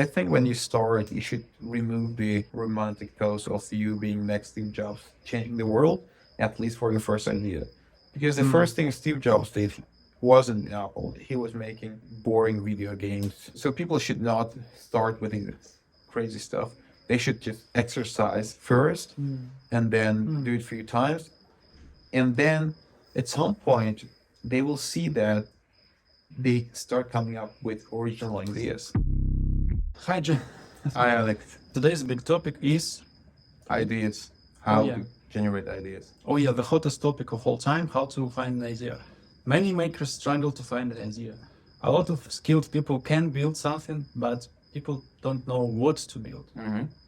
I think when you start, you should remove the romantic pose of you being next Steve Jobs, changing the world, at least for your first idea. Because the first thing Steve Jobs did wasn't Apple. He was making boring video games. So people should not start with the crazy stuff. They should just exercise first and then do it a few times. And then at some point, they will see that they start coming up with original ideas. Hi, John. Hi, Alex. Today's big topic is, Ideas. How yeah. to generate ideas. the hottest topic of all time, how to find an idea. Many makers struggle to find an idea. A lot of skilled people can build something, but people don't know what to build.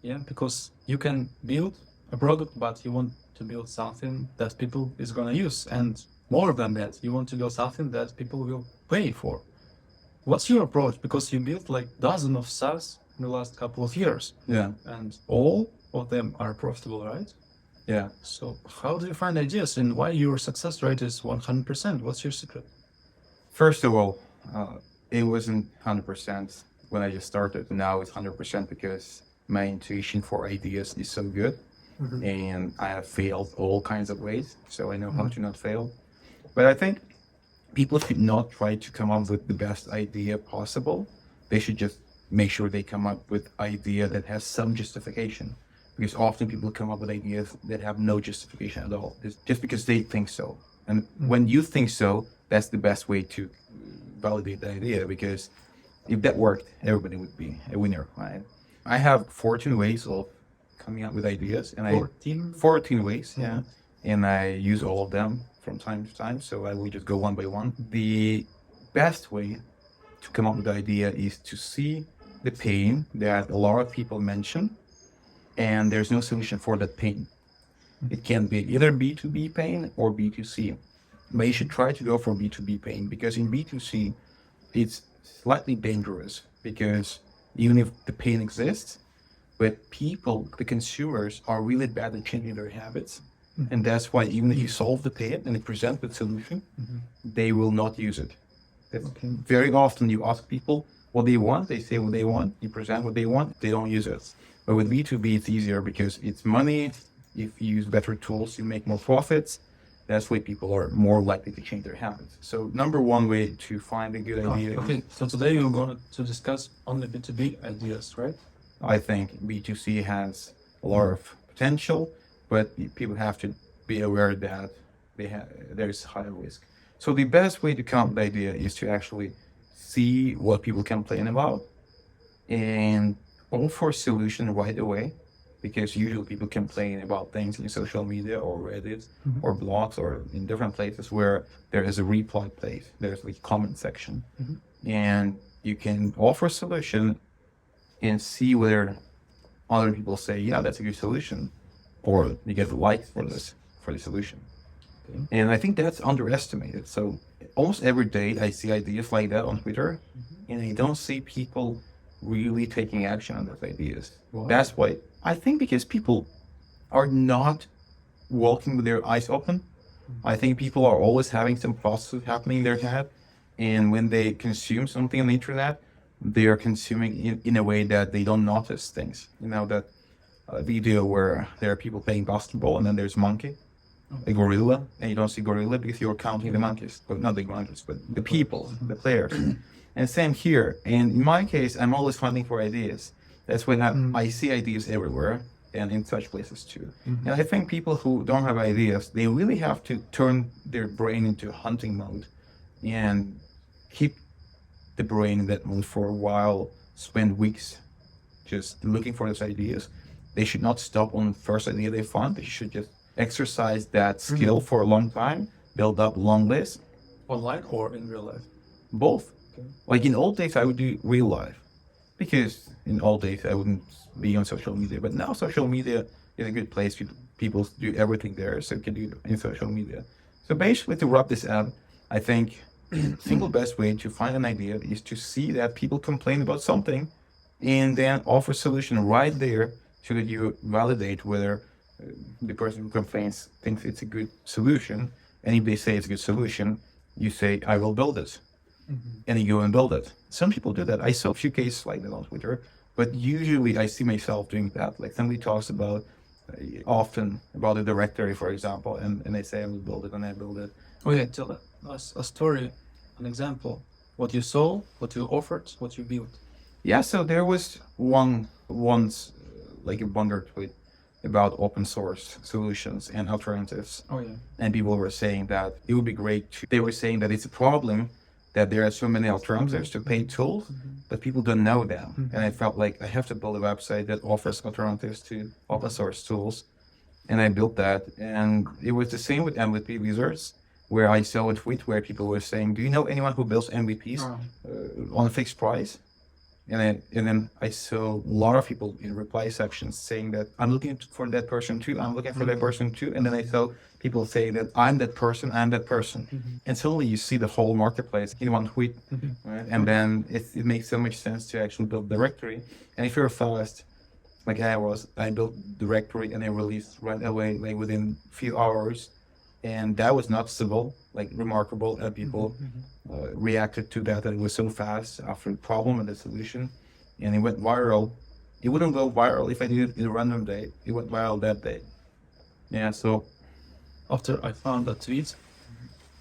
Yeah, because you can build a product, but you want to build something that people is gonna use, and more than that, you want to build something that people will pay for. What's your approach? Because you built like dozens of SaaS in the last couple of years, Yeah. and all of them are profitable, right? Yeah. So how do you find ideas, and why your success rate is 100%? What's your secret? First of all, it wasn't 100% when I just started. Now it's 100% because my intuition for ideas is so good. And I have failed all kinds of ways, so I know how to not fail. But I think people should not try to come up with the best idea possible. They should just make sure they come up with idea that has some justification. Because often people come up with ideas that have no justification at all. It's just because they think so. And when you think so, that's the best way to validate the idea. Because if that worked, everybody would be a winner, right? I have 14 ways of coming up with ideas. And 14 ways, yeah. And I use all of them from time to time. So I will just go one by one. The best way to come up with the idea is to see the pain that a lot of people mention, and there's no solution for that pain. It can be either B2B pain or B2C. But you should try to go for B2B pain, because in B2C, it's slightly dangerous, because even if the pain exists, but people, the consumers, are really bad at changing their habits. And that's why even if you solve the pain and you present the solution, they will not use it. Very often you ask people what they want, they say what they want, you present what they want, they don't use it. But with B2B, it's easier because it's money. If you use better tools, you make more profits. That's why people are more likely to change their habits. So number one way to find a good idea. Okay, so today we're going to discuss only B2B ideas, right? I think B2C has a lot of potential, but people have to be aware that there's high risk. So the best way to come up with the idea is to actually see what people complain about and offer a solution right away, because usually people complain about things in social media or Reddit or blogs or in different places where there is a reply place, there's like comment section, and you can offer a solution and see whether other people say, yeah, that's a good solution, or you get likes for the solution. And I think that's underestimated. So almost every day I see ideas like that on Twitter, and I don't see people really taking action on those ideas. Wow. That's why I think, because people are not walking with their eyes open. I think people are always having some process happening in their head, and when they consume something on the internet, they are consuming in a way that they don't notice things. You know, that video where there are people playing basketball and then there's monkey, a gorilla, and you don't see gorilla because you're counting the monkeys, but not the monkeys, but the people, the players. And same here. And in my case, I'm always hunting for ideas. That's when I see ideas everywhere and in such places too. And I think people who don't have ideas, they really have to turn their brain into hunting mode and keep the brain in that mode for a while, spend weeks just looking for those ideas. They should not stop on the first idea they find. They should just exercise that skill for a long time, build up a long list. Online or in real life? Both. Like in old days, I would do real life, because in old days I wouldn't be on social media. But now social media is a good place. People do everything there, so you can do it in social media. So basically, to wrap this up, I think the single best way to find an idea is to see that people complain about something, and then offer a solution right there, so that you validate whether the person who complains thinks it's a good solution. And if they say it's a good solution, you say, I will build it. And you go and build it. Some people do that. I saw a few cases like that on Twitter But usually I see myself doing that. Like somebody talks about often about a directory, for example, and they say I will build it and I build it. Oh yeah, tell us a story, an example. What you saw, what you offered, what you built. Yeah, so there was once like a wonder tweet about open source solutions and alternatives. Oh yeah. And people were saying that it would be great they were saying that it's a problem that there are so many alternatives to paid tools, but people don't know them. And I felt like I have to build a website that offers alternatives to open source tools. And I built that. And it was the same with MVP Wizards, where I saw a tweet where people were saying, do you know anyone who builds MVPs on a fixed price? And then I saw a lot of people in reply sections saying that I'm looking for that person too. I'm looking for that person too. And then I saw people say that I'm that person. I'm that person. And suddenly you see the whole marketplace in one tweet. Right? And then it makes so much sense to actually build directory. And if you're fast, like I built directory and I released right away, like within a few hours. And that was noticeable, like remarkable, and people reacted to that. And it was so fast after the problem and the solution, and it went viral. It wouldn't go viral if I did it in a random day. It went viral that day. Yeah. So after I found a tweet,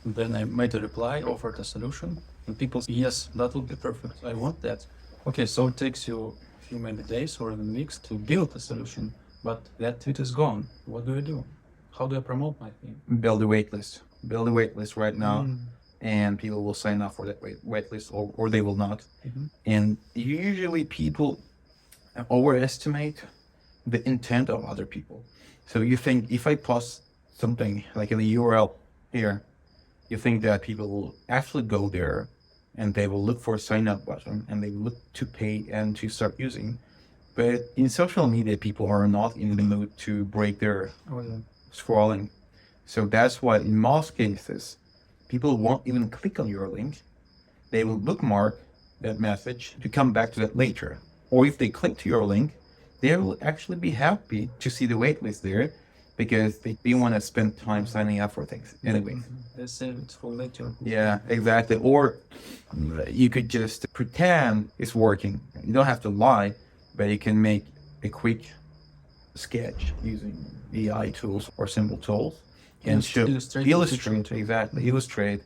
then I made a reply, offered a solution, and people said, yes, that would be perfect. I want that. Okay, so it takes you a few maybe days or even weeks to build a solution, but that tweet is gone. What do I do? How do I promote my thing? Build a waitlist. Build a waitlist right now, and people will sign up for that waitlist, or they will not. And usually people overestimate the intent of other people. So you think if I post something like in the URL here, you think that people will actually go there and they will look for a sign up button and they look to pay and to start using. But in social media, people are not in the mood to break their scrolling. So that's why in most cases, people won't even click on your link. They will bookmark that message to come back to that later. Or if they click to your link, they will actually be happy to see the waitlist there because they want to spend time signing up for things anyway. They save it for later. Yeah, exactly. Or you could just pretend it's working. You don't have to lie, but you can make a quick sketch using AI tools or simple tools and illustrate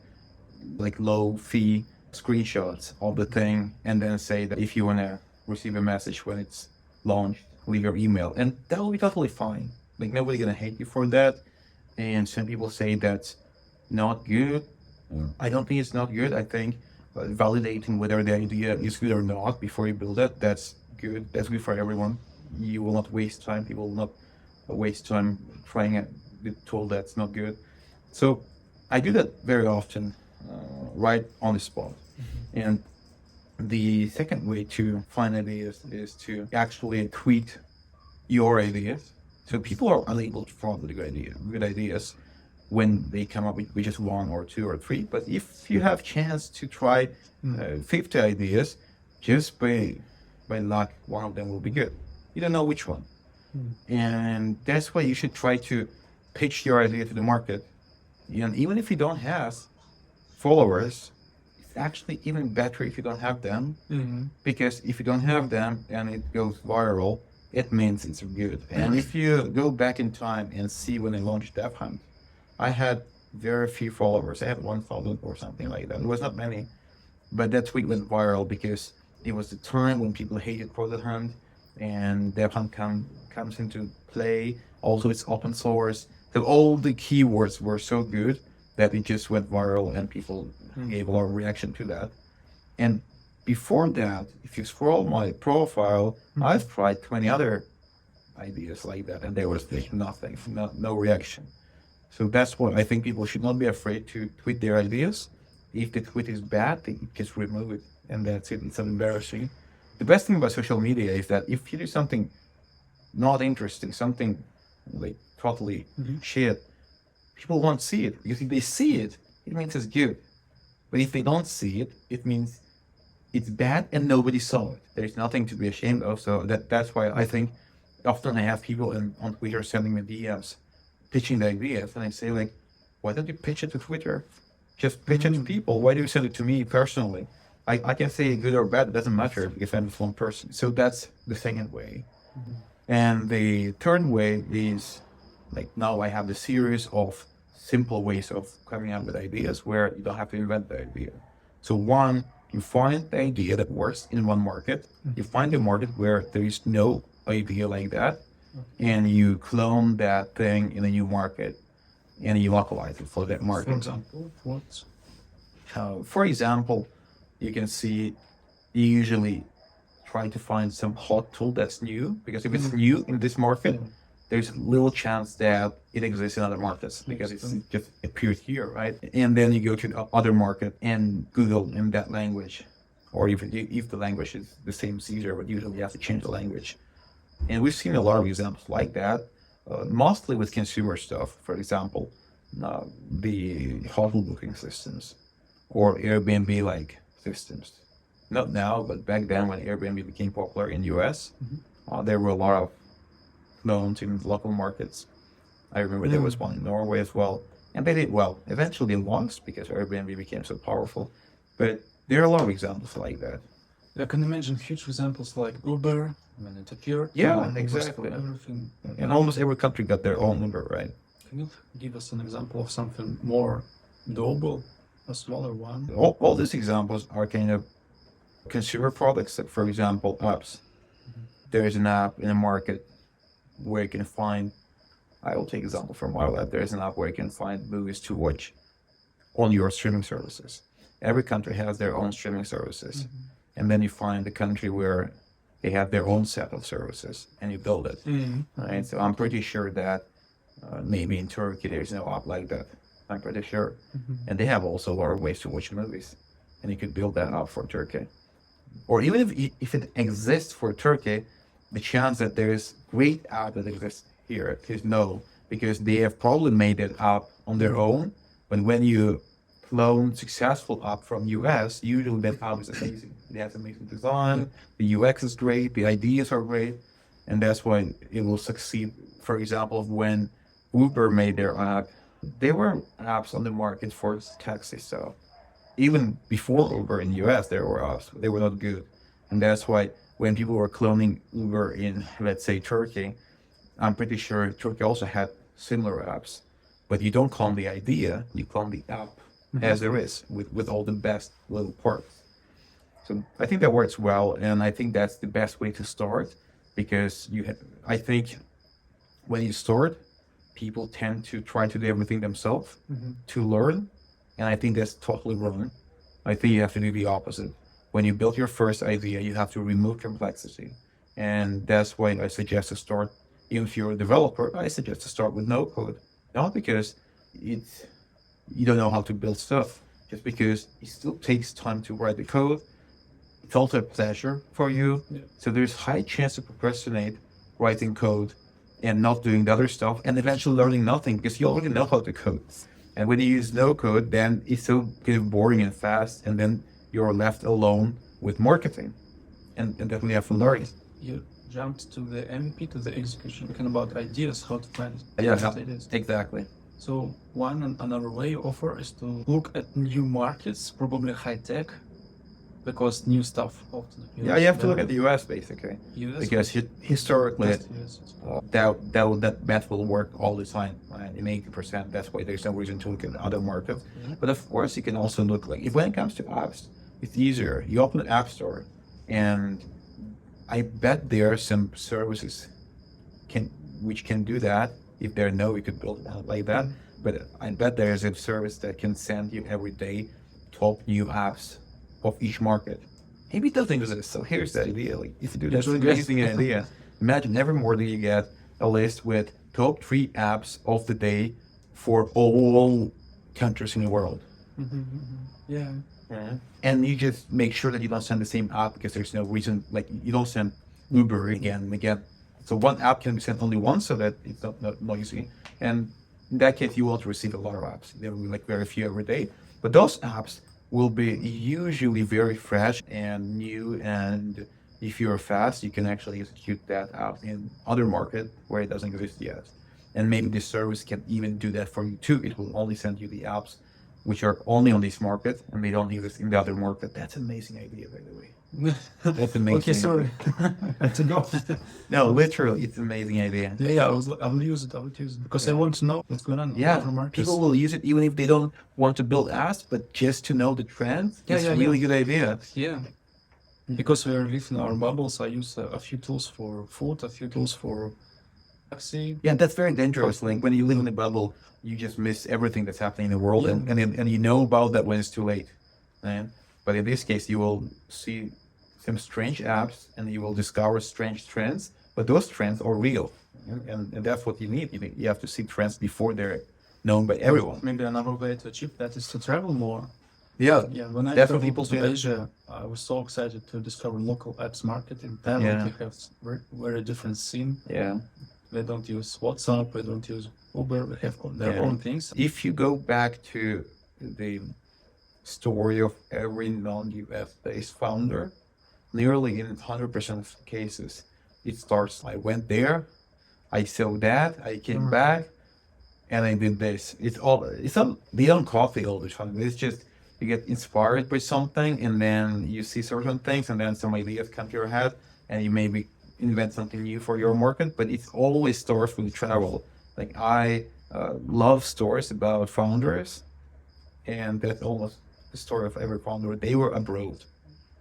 like low fee screenshots of the thing, and then say that if you want to receive a message when it's launched, leave your email, and that will be totally fine. Like nobody's gonna hate you for that. And some people say that's not good. I don't think it's not good. I think validating whether the idea is good or not before you build it, that's good. That's good for everyone. You will not waste time. People will not waste time trying a tool that's not good. So I do that very often, right on the spot. And the second way to find ideas is to actually tweet your ideas. So people are unable to follow the good ideas when they come up with just one or two or three. But if you have chance to try 50 ideas, just by luck, one of them will be good. You don't know which one. And that's why you should try to pitch your idea to the market. And even if you don't have followers, it's actually even better if you don't have them. Because if you don't have them and it goes viral, it means it's good. And if you go back in time and see when I launched DevHunt, I had very few followers. I had 1,000 or something like that. It was not many, but that tweet went viral because it was the time when people hated Product Hunt, and DevHunt comes into play. Also, it's open source. So all the keywords were so good that it just went viral, and people gave a lot of reaction to that. And before that, if you scroll my profile, I've tried 20 other ideas like that, and there was nothing, no reaction. So that's why I think people should not be afraid to tweet their ideas. If the tweet is bad, they just remove it, and that's it. It's embarrassing. The best thing about social media is that if you do something not interesting, something like totally shit, people won't see it. Because if they see it, it means it's good. But if they don't see it, it means it's bad and nobody saw it. There's nothing to be ashamed of. So that's why I think often I have people on Twitter sending me DMs, pitching the ideas, and I say like, why don't you pitch it to Twitter? Just pitch it to people. Why do you send it to me personally? I can say good or bad, it doesn't matter if I'm with one person. So that's the second way. And the third way is like now I have the series of simple ways of coming up with ideas where you don't have to invent the idea. So one, you find the idea that works in one market. You find a market where there is no idea like that, and you clone that thing in a new market, and you localize it for that market. For example, what? For example, you can see you usually try to find some hot tool that's new, because if it's new in this market, there's little chance that it exists in other markets because it's just appeared here, right? And then you go to the other market and Google in that language, or even if the language is the same as easier, but usually you have to change the language. And we've seen a lot of examples like that, mostly with consumer stuff. For example, the hotel booking systems or Airbnb-like systems. Not now, but back then when Airbnb became popular in the US, there were a lot of clones in local markets. I remember there was one in Norway as well. And they did well. Eventually they lost because Airbnb became so powerful. But there are a lot of examples like that. I can imagine huge examples like Uber when it appeared. Yeah, exactly. Everything. And almost every country got their own Uber, right? Can you give us an example of something more doable, a smaller one? All these examples are kind of consumer products, like for example, apps. There is an app in a market where you can find, I will take example from our lab, there's an app where you can find movies to watch on your streaming services. Every country has their own streaming services. And then you find the country where they have their own set of services and you build it. Right? So I'm pretty sure that maybe in Turkey there's no app like that. I'm pretty sure. And they have also a lot of ways to watch movies. And you could build that app for Turkey. Or even if it exists for Turkey, the chance that there is great app that exists here is no, because they have probably made it app on their own. But when you clone successful app from US, usually that app is amazing. It has amazing design, the UX is great, the ideas are great, and that's why it will succeed. For example, when Uber made their app, there were apps on the market for taxi stuff. Even before Uber in the US, there were apps, but they were not good. And that's why when people were cloning Uber in, let's say, Turkey, I'm pretty sure Turkey also had similar apps. But you don't clone the idea, you clone the app as there is, with all the best little parts. So I think that works well, and I think that's the best way to start, because I think when you start, people tend to try to do everything themselves to learn, and I think that's totally wrong. I think you have to do the opposite. When you build your first idea, you have to remove complexity, and that's why I suggest to start. If you're a developer, I suggest to start with no code, not because you don't know how to build stuff, just because it still takes time to write the code. It's also a pleasure for you. So there's high chance to procrastinate writing code and not doing the other stuff, and eventually learning nothing because you already know how to code. And when you use no code, then it's so kind of boring and fast, and then you're left alone with marketing, and then we have to learn. You jumped to the MVP, to the execution, talking about ideas, how to find ideas. Exactly. So another way you offer is to look at new markets, probably high tech, because new stuff often. You have to look at the US basically, because historically that will work all the time, right? In 80%. That's why there's no reason to look at other markets. But of course, you can also look when it comes to apps, it's easier. You open an app store, and I bet there are some services which can do that. If there are no, we could build it like that. But I bet there is a service that can send you every day 12 new apps of each market. Maybe it doesn't exist. So here's the idea. If you do that's an amazing idea. Imagine every morning you get a list with top 3 apps of the day for all countries in the world. Yeah. And you just make sure that you don't send the same app, because there's no reason, you don't send Uber again and again. So one app can be sent only once, so that it's not noisy. And in that case, you won't receive a lot of apps. There will be very few every day. But those apps will be usually very fresh and new. And if you're fast, you can actually execute that app in other market where it doesn't exist yet. And maybe the service can even do that for you too. It will only send you the apps which are only on this market and they don't exist in the other market. That's an amazing idea, by the way. That's amazing. Okay, sorry. To go. No, literally, it's an amazing idea. Yeah, I will use it. I will use it because I want to know what's going on. in Yeah, other markets. people will use it even if they don't want to build apps, but just to know the trends. Yeah, it's yeah, a really yeah. good idea. Yeah, because we are living in our bubbles. I use a few tools for food, a few tools for taxi. Yeah, that's very dangerous. Like when you live in a bubble, you just miss everything that's happening in the world, and you know about that when it's too late. Right? But in this case, you will see some strange apps, and you will discover strange trends. But those trends are real, and that's what you need. You have to see trends before they're known by everyone. Maybe another way to achieve that is to travel more. Yeah, Yeah, when I definitely traveled people to say Asia, I was so excited to discover local apps market in Thailand. Yeah. They have very different scene. yeah. They don't use WhatsApp. They don't use Uber. They have their own things. If you go back to the story of every non-US based founder, nearly in 100% of cases, it starts, I went there, I saw that, I came back, and I did this. They don't copy all the time. It's just, you get inspired by something, and then you see certain things, and then some ideas come to your head, and you maybe invent something new for your market, but it always starts with travel. Like I love stories about founders, and that's almost the story of every founder. They were abroad.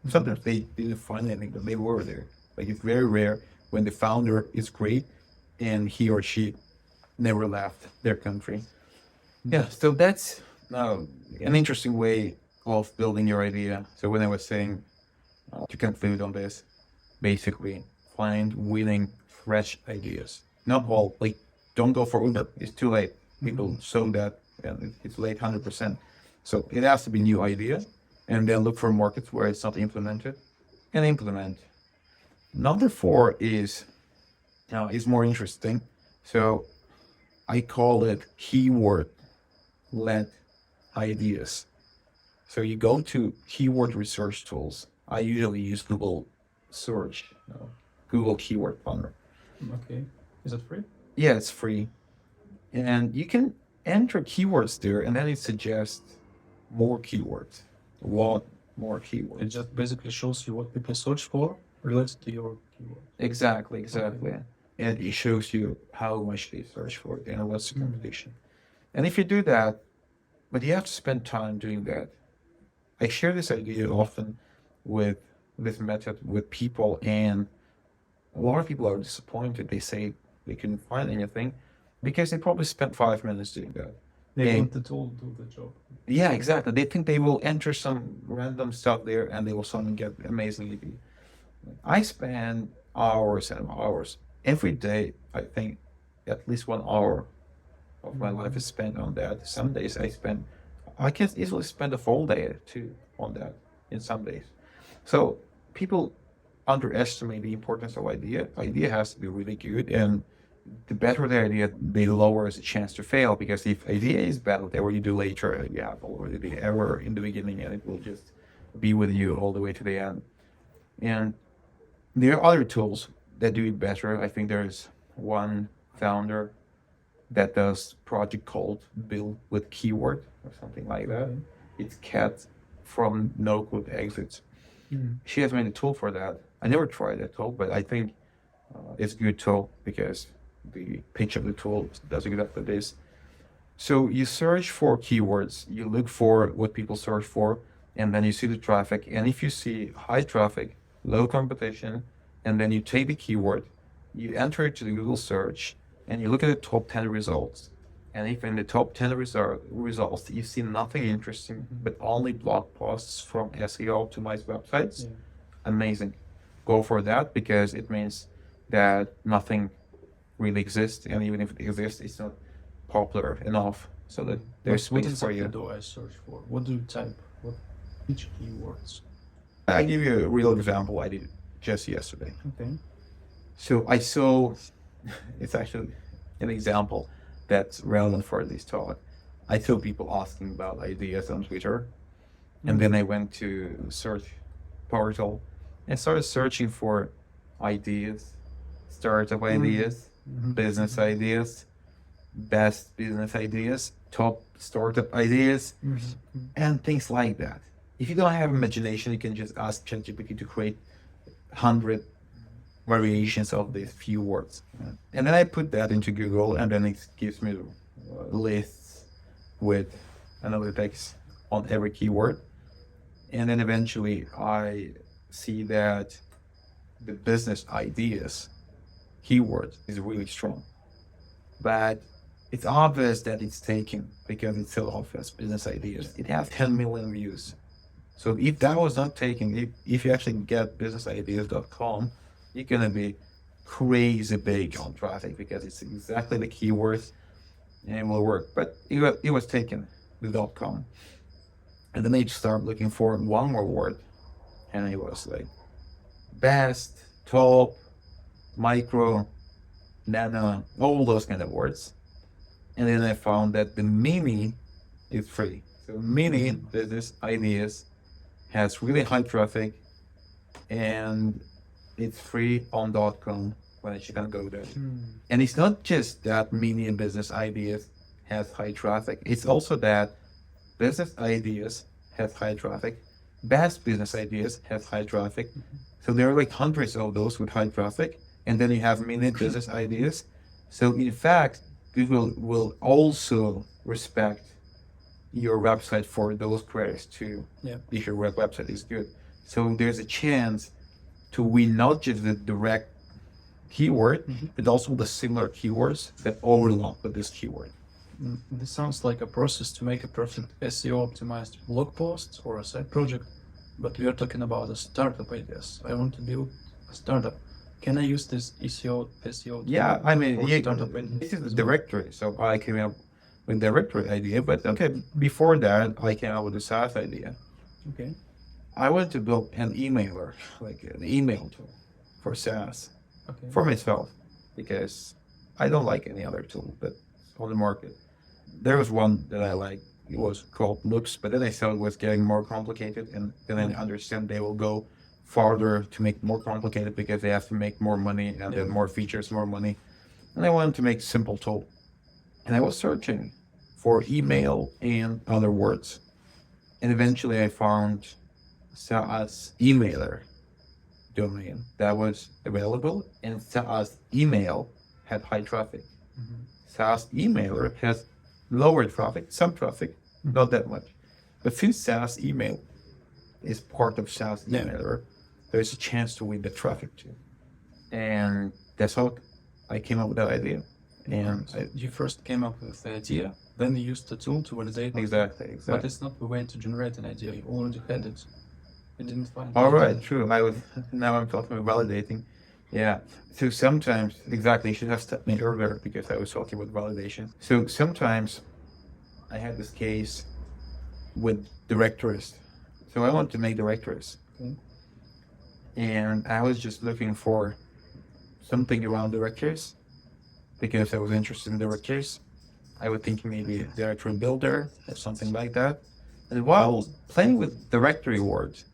Sometimes they didn't find anything, but they were there. Like it's very rare when the founder is great and he or she never left their country. Yeah, so that's an interesting way of building your idea. So when I was saying to conclude on this, basically find winning, fresh ideas. Not all, like don't go for Uber. It's too late. People show that and it's late 100%. So it has to be new idea, and then look for markets where it's not implemented and implement. Number 4 is more interesting. So I call it keyword-led ideas. So you go to keyword research tools. I usually use Google search, Google Keyword Planner. Okay. Is it free? Yeah, it's free. And you can enter keywords there, and then it suggests more keywords. What more keywords? It just basically shows you what people search for related to your keyword. Exactly. And it shows you how much they search for it and what's the competition. And if you do that, but you have to spend time doing that. I share this idea often with this method with people, and a lot of people are disappointed. They say they couldn't find anything because they probably spent 5 minutes doing that. They want the tool to do the job. Yeah, exactly. They think they will enter some random stuff there and they will suddenly get amazingly good. I spend hours and hours every day. I think at least 1 hour of my life is spent on that. Some days I can easily spend a full day too on that in some days. So people underestimate the importance of idea. Idea has to be really good, and the better the idea, the lower is the chance to fail. Because if idea is bad, whatever you do later, you have already the error in the beginning, and it will just be with you all the way to the end. And there are other tools that do it better. I think there's one founder that does project called Build with Keyword or something like that. It's Cat from No Code Exits. She has made a tool for that. I never tried that tool, but I think it's a good tool because the pitch of the tool does exactly this. So you search for keywords, you look for what people search for, and then you see the traffic. And if you see high traffic, low competition, and then you take the keyword, you enter it to the Google search, and you look at the top 10 results. And if in the top 10 results you see nothing interesting, but only blog posts from SEO optimized websites, amazing. Go for that, because it means that nothing really exists, and even if it exists, it's not popular enough so that there's What space for you. exactly do I search for? What do you type? Which keywords? I give you a real example I did just yesterday. Okay. So I saw, it's actually an example that's relevant for this talk. I saw people asking about ideas on Twitter, and then I went to search portal and started searching for ideas, startup ideas, business ideas, best business ideas, top startup ideas, and things like that. If you don't have imagination, you can just ask ChatGPT to create 100 variations of these few words. And then I put that into Google, and then it gives me lists with analytics on every keyword. And then eventually I see that the business ideas keyword is really strong. But it's obvious that it's taken because it's so obvious, business ideas. It has 10 million views. So if that was not taken, if you actually get businessideas.com, you're going to be crazy big on traffic because it's exactly the keywords and it will work. But it was taken, the .com. And then they start looking for one more word. And it was like best, top, micro, nano, all those kind of words. And then I found that the mini is free. So mini business ideas has really high traffic and it's free on .com when you can go there. And it's not just that mini business ideas has high traffic. It's also that business ideas has high traffic. Best business ideas has high traffic. So there are like hundreds of those with high traffic. And then you have mini business ideas. So in fact, Google will also respect your website for those queries too, if your website is good. So there's a chance to win not just the direct keyword, but also the similar keywords that overlap with this keyword. This sounds like a process to make a perfect SEO optimized blog post or a side project, but we are talking about a startup ideas. I want to build a startup. Can I use this SEO? Yeah, I mean, startup this is the directory. So I came up with the directory idea, but okay, before that, I came up with the SaaS idea. Okay. I wanted to build an emailer, like an email tool for SaaS, for myself, because I don't like any other tool that's on the market. There was one that I liked. It was called Loops, but then I saw it was getting more complicated, and then I understand they will go farther to make more complicated because they have to make more money and then more features, more money. And I wanted to make simple tool. And I was searching for email and other words. And eventually I found SaaS emailer domain that was available, and SaaS email had high traffic. SaaS emailer has lower traffic, some traffic, not that much. But since SaaS email is part of SaaS emailer, there's a chance to win the traffic too. And that's how I came up with that idea. And you first came up with the idea, then you used the tool to validate it. Exactly. But it's not the way to generate an idea. You already had it. You didn't find it. All right, true. Now I'm talking about validating. Yeah. So sometimes, exactly, you should have stopped me earlier because I was talking about validation. So sometimes I had this case with directories. So I want to make directories. Okay. And I was just looking for something around directories because I was interested in directories. I was thinking maybe directory builder or something like that. And while playing with directory words,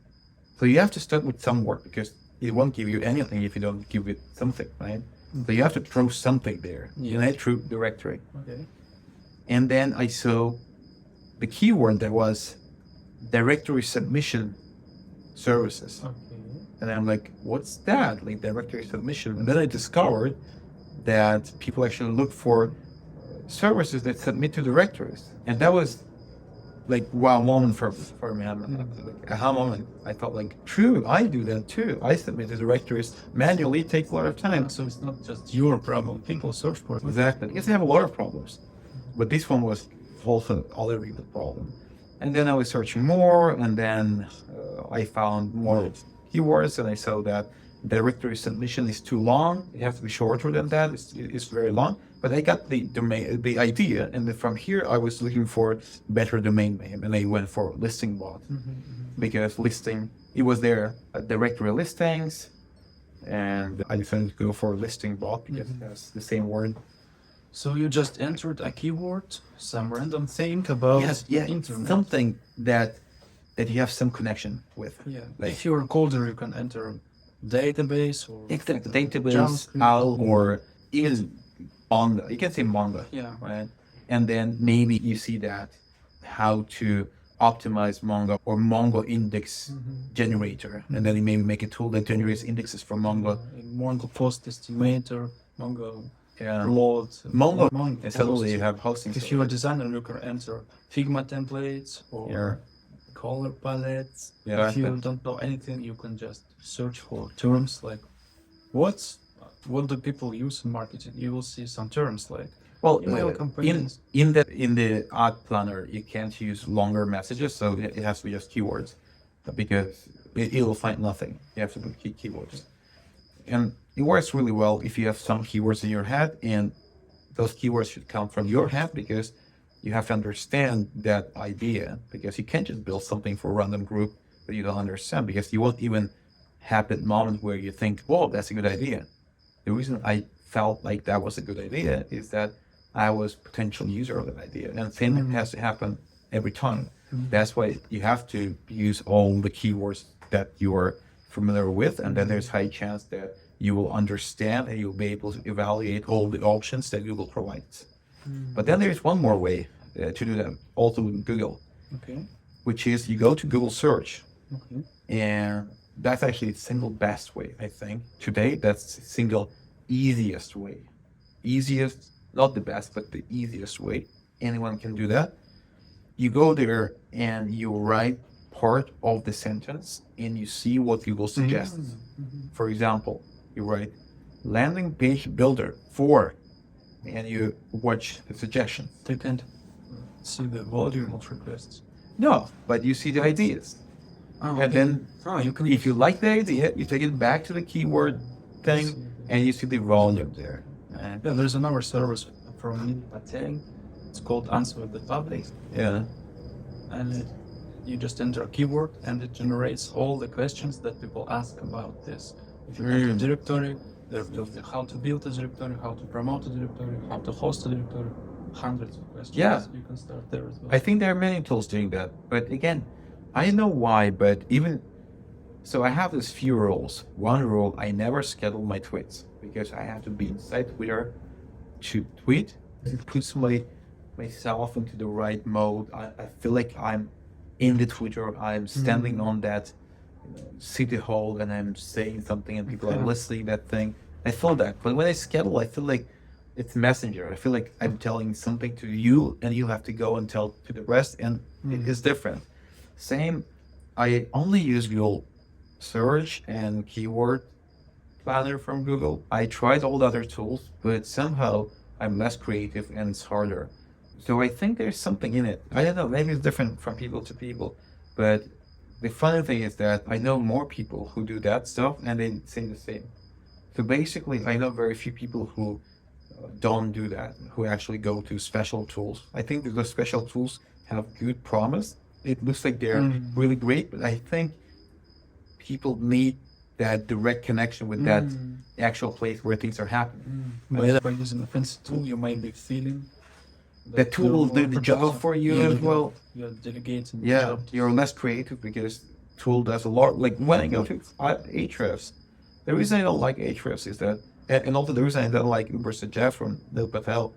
so you have to start with some word because it won't give you anything if you don't give it something, right? So you have to throw something there. And I threw directory. Okay. And then I saw the keyword that was directory submission services. Okay. And I'm like, what's that? Like directory submission. And then I discovered that people actually look for services that submit to directories. And that was like wow moment for me. Like aha moment. I thought like, true, I do that too. I submit to directories manually. It takes a lot of time. So it's not just your problem. People search for it. Exactly. Because they have a lot of problems. But this one was also already the problem. And then I was searching more, and then I found more keywords, and I saw that directory submission is too long. It has to be shorter than that. It's very long. But I got the idea, and then from here I was looking for better domain name, and I went for listing bot because listing it was there directory listings, and I decided to go for listing bot because it has the same word. So you just entered a keyword, some random thing about internet. Something that you have some connection with. Yeah. Like, if you're a coder, you can enter database or exactly database, or even manga. You can say manga. Yeah. Right. And then maybe you see that how to optimize manga or Mongo index generator. And then you maybe make a tool that generates indexes for Mongo. Mongo post estimator, Mongo Yeah. load, Mongo. Mongo And suddenly post. you have hosting. If you're a designer, you can enter Figma templates or Yeah. color palettes. Yeah. If you don't know anything, you can just search for terms like what do people use in marketing. You will see some terms like Well, email in campaigns. in the ad planner, you can't use longer messages, so it has to be just keywords, because it will find nothing. You have to put keywords, and it works really well if you have some keywords in your head, and those keywords should come from your head because you have to understand that idea, because you can't just build something for a random group that you don't understand, because you won't even have that moment where you think, "Whoa, that's a good idea." The reason I felt like that was a good idea is that I was potential user of that idea, and same has to happen every time. That's why you have to use all the keywords that you are familiar with, and then there's high chance that you will understand and you'll be able to evaluate all the options that Google provides. But then there's one more way to do that, also with Google, Okay. which is you go to Google search, Okay. and that's actually the single best way, I think. Today, that's the single easiest way. Easiest, not the best, but the easiest way. Anyone can do that. You go there and you write part of the sentence and you see what Google suggests. For example, you write landing page builder for, and you watch the suggestion. They can't see the volume of requests. No, but you see the ideas. And then you can. if you like the idea, you take it back to the keyword thing and you see the volume there. Yeah, there's another service from Pateng. It's called Answer the Public, Yeah. and you just enter a keyword and it generates all the questions that people ask about this. If you enter a directory, there will be how to build a directory, how to promote a directory, how to host a directory, hundreds of questions. Yeah. You can start there as well. I think there are many tools doing that. But again, I don't know why, but even so, I have these few rules. One rule, I never schedule my tweets because I have to be inside Twitter to tweet. It puts myself into the right mode. I feel like I'm in the Twitter. I'm standing on that city hall and I'm saying something and people are listening that thing. I feel that. But when I schedule, I feel like it's messenger. I feel like I'm telling something to you and you have to go and tell to the rest, and it is different. Same, I only use Google search and keyword planner from Google. I tried all the other tools, but somehow I'm less creative and it's harder. So I think there's something in it. I don't know, maybe it's different from people to people, but the funny thing is that I know more people who do that stuff and they say the same. So basically, I know very few people who don't do that, who actually go to special tools. I think that those special tools have good promise. It looks like they're really great, but I think people need that direct connection with that actual place where things are happening. But by using a fancy tool, you might be feeling The tool will do the job for you as well. You're delegating. Yeah, you're less creative because tool does a lot. Like when I go to Ahrefs, the reason I don't like Ahrefs is that, and also the reason I don't like Uber Suggest from Neil Patel,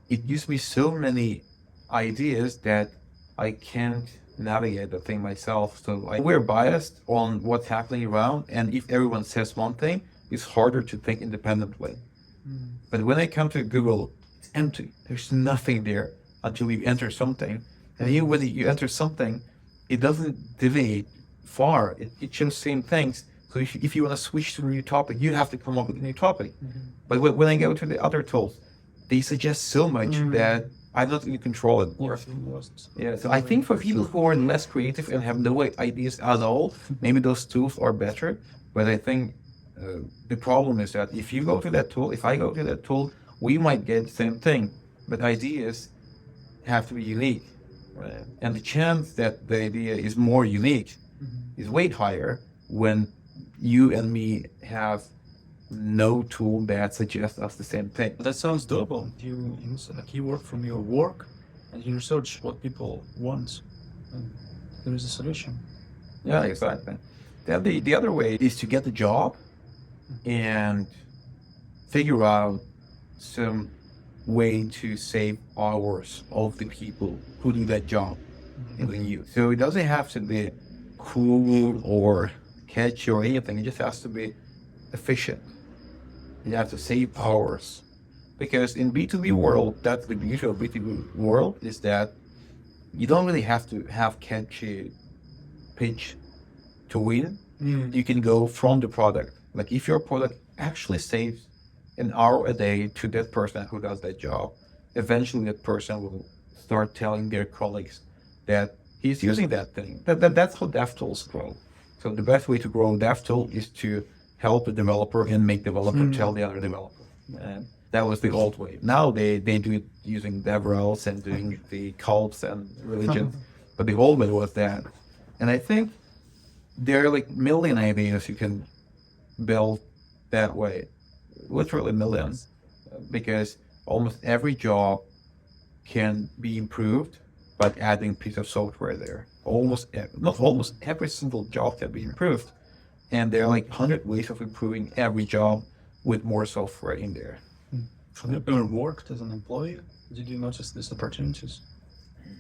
it gives me so many ideas that I can't navigate the thing myself. So we're biased on what's happening around, and if everyone says one thing, it's harder to think independently. But when I come to Google, it's empty. There's nothing there until you enter something. And even when you enter something, it doesn't deviate far. It shows same things. So if you want to switch to a new topic, you have to come up with a new topic. But when I go to the other tools, they suggest so much that I don't really control it. Yeah, so I think for people who are less creative and have no ideas at all, maybe those tools are better. But I think the problem is that if you go to that tool, if I go to that tool, we might get the same thing, but ideas have to be unique. Right? And the chance that the idea is more unique is way higher when you and me have no tool that suggests us the same thing. That sounds doable. You use a keyword from your work and you research what people want, and there is a solution. Yeah, exactly. Then the other way is to get the job and figure out some way to save hours of the people who do that job in the use. So it doesn't have to be cool or catchy or anything. It just has to be efficient. You have to save hours. Because in B2B world, that's the beauty of B2B world, is that you don't really have to have catchy pitch to win. You can go from the product. Like if your product actually saves an hour a day to that person who does that job, eventually that person will start telling their colleagues that he's using that thing. That's how DevTools grow. So the best way to grow DevTool is to help the developer and make developer tell the other developer. And that was the old way. Now they do it using DevRels and doing the cults and religion. But the old way was that. And I think there are like million ideas you can build that way. Literally millions. Because almost every job can be improved by adding a piece of software there. Not almost every single job can be improved. And there are like 100 ways of improving every job with more software in there. Have you ever worked as an employee? Did you notice these opportunities?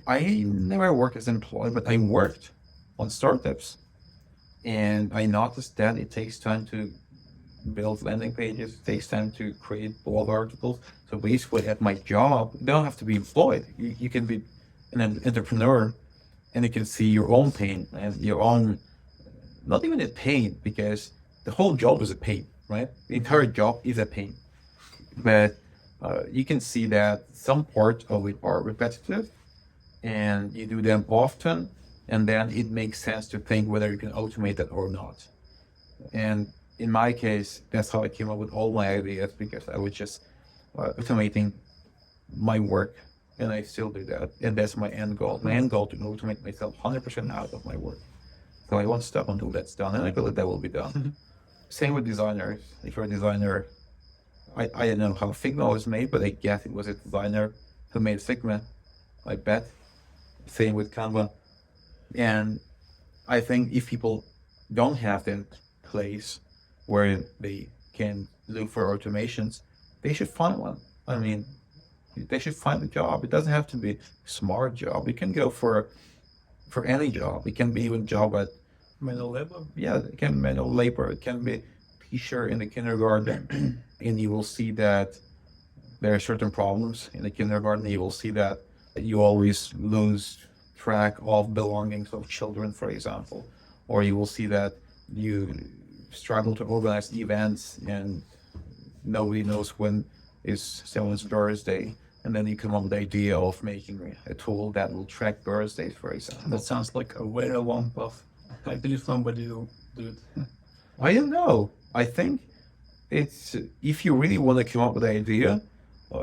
I never worked as an employee, but I worked on startups. And I noticed that it takes time to build landing pages, it takes time to create blog articles. So basically at my job, you don't have to be employed. You can be an entrepreneur and you can see your own pain and your own, not even a pain, because the whole job is a pain, right? The entire job is a pain. But you can see that some parts of it are repetitive and you do them often, and then it makes sense to think whether you can automate that or not. And in my case, that's how I came up with all my ideas, because I was just automating my work, and I still do that. And that's my end goal. My end goal to automate myself 100% out of my work. So I won't stop until that's done, and I believe that will be done. Same with designers. If you're a designer, I don't know how Figma was made, but I guess it was a designer who made Figma, I bet. Same with Canva. And I think if people don't have that place where they can look for automations, they should find one. I mean, they should find a job. It doesn't have to be a smart job. You can go for any job. It can be even a job at Manual labor? Yeah, it can be manual labor. It can be teacher in the kindergarten. And you will see that there are certain problems in the kindergarten. You will see that you always lose track of belongings of children, for example. Or you will see that you struggle to organize events and nobody knows when is someone's birthday. And then you come up with the idea of making a tool that will track birthdays, for example. That sounds like a very long path. I believe somebody will do it. I don't know. I think it's, if you really want to come up with an idea,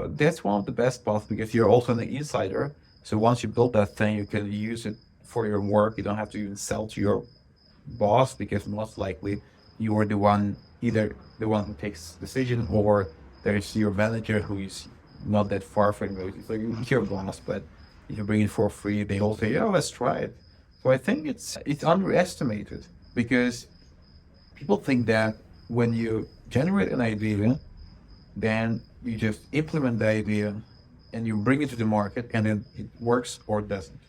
that's one of the best paths, because you're also an insider. So once you build that thing, you can use it for your work. You don't have to even sell to your boss, because most likely you are the one, either the one who takes decision, or there's your manager who is not that far from you. So you're your boss, but if you bring it for free, they all say, "Yeah, let's try it." So I think it's underestimated, because people think that when you generate an idea, then you just implement the idea and you bring it to the market, and then it works or doesn't.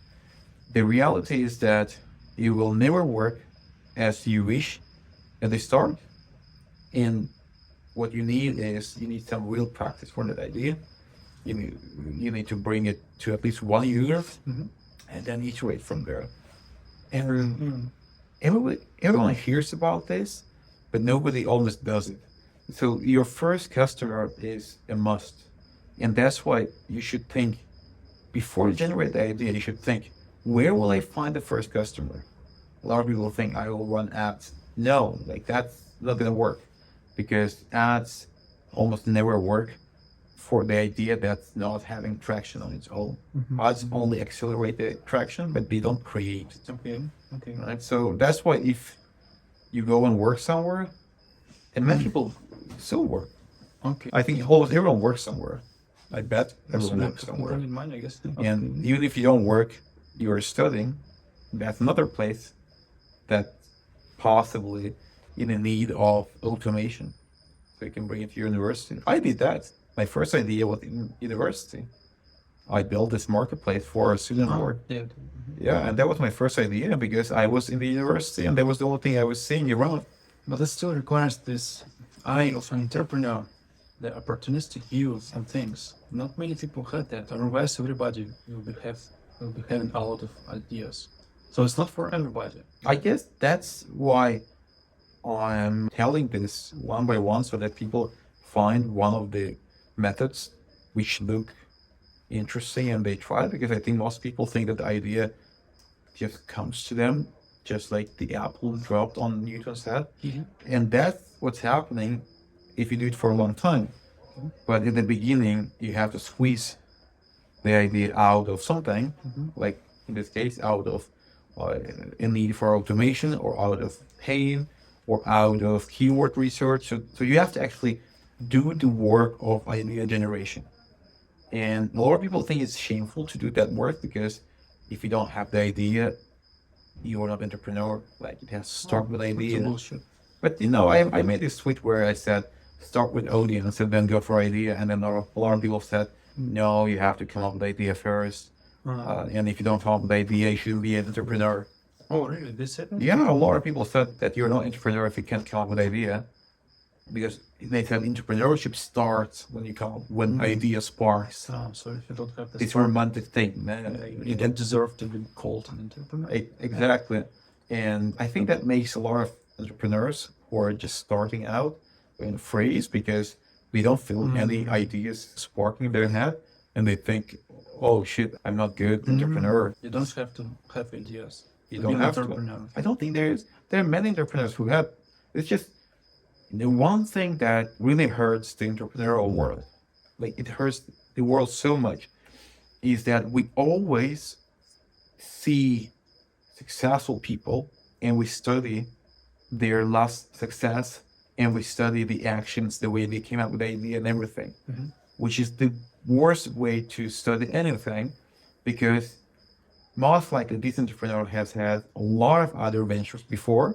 The reality is that it will never work as you wish at the start. And what you need is, you need some real practice for that idea. You need to bring it to at least one user, and then iterate from there. And everyone hears about this, but nobody always does it. So your first customer is a must. And that's why you should think, before you generate the idea, you should think, where will I find the first customer? A lot of people think, I will run ads. No, like that's not gonna work, because ads almost never work for the idea that's not having traction on its own. Ads only accelerate the traction, but they don't create. Okay. Right? So that's why if you go and work somewhere, and many people still work. Okay. I think almost everyone works somewhere. I bet everyone works somewhere. In mind, I guess. And even if you don't work, you're studying, that's another place that possibly in need of automation. So you can bring it to your university. I did that. my first idea was in university. I built this marketplace for student work. Yeah. Yeah, and that was my first idea because I was in the university and that was the only thing I was seeing around. But it still requires this eye of an entrepreneur, the opportunistic view of some things. Not many people have that. Otherwise, everybody will be having a lot of ideas. So it's not for everybody. I guess that's why I'm telling this one by one so that people find one of the methods which look interesting and they try it, because I think most people think that the idea just comes to them just like the apple dropped on Newton's head. And that's what's happening if you do it for a long time. But in the beginning, you have to squeeze the idea out of something, like in this case, out of a need for automation, or out of pain, or out of keyword research. So you have to actually do the work of idea generation. And a lot of people think it's shameful to do that work because if you don't have the idea, you are not entrepreneur. Like, it has to start with idea. Bullshit. But I made this tweet where I said, start with audience and then go for idea. And then a lot of people said, no, you have to come up with idea first. And if you don't come up with idea, you shouldn't be an entrepreneur. Oh, really? They said that? Yeah, a lot of people said that you're not an entrepreneur if you can't come up with idea. Because they said entrepreneurship starts when idea sparks. So if you don't have this, It's a romantic thing, man. you don't deserve to be called an entrepreneur. Exactly. And I think that makes a lot of entrepreneurs who are just starting out in freeze because they don't feel any ideas sparking in their head, and they think, oh shit, I'm not good entrepreneur. You don't have to have ideas. You don't have to. I don't think there are many entrepreneurs who have. It's just the one thing that really hurts the entrepreneurial world, like it hurts the world so much, is that we always see successful people and we study their last success and we study the actions, the way they came up with the idea and everything, which is the worst way to study anything, because most likely this entrepreneur has had a lot of other ventures before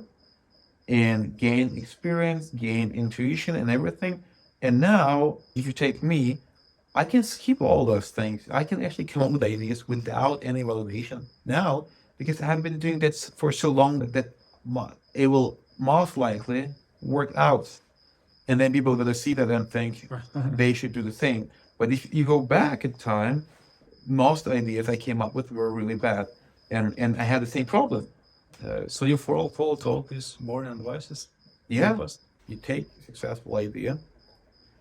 and gained experience, gained intuition and everything. And now, if you take me, I can skip all those things. I can actually come up with ideas without any validation now, because I have been doing that for so long that it will most likely work out. And then people are going to see that and think they should do the same. But if you go back in time, most ideas I came up with were really bad. And I had the same problem. So you follow all these boring advices? Yeah, you take a successful idea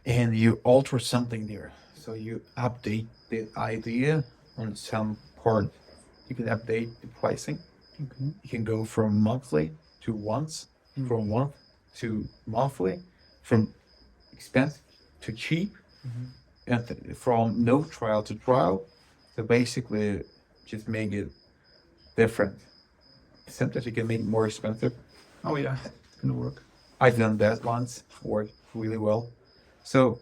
and you alter something there. So you update the idea on some part. You can update the pricing. You can go from monthly to once, from month to monthly, from expensive to cheap, and from no trial to trial. So basically, just make it different. Sometimes you can make it more expensive. Oh yeah, it can work. I've done that once, worked really well. So,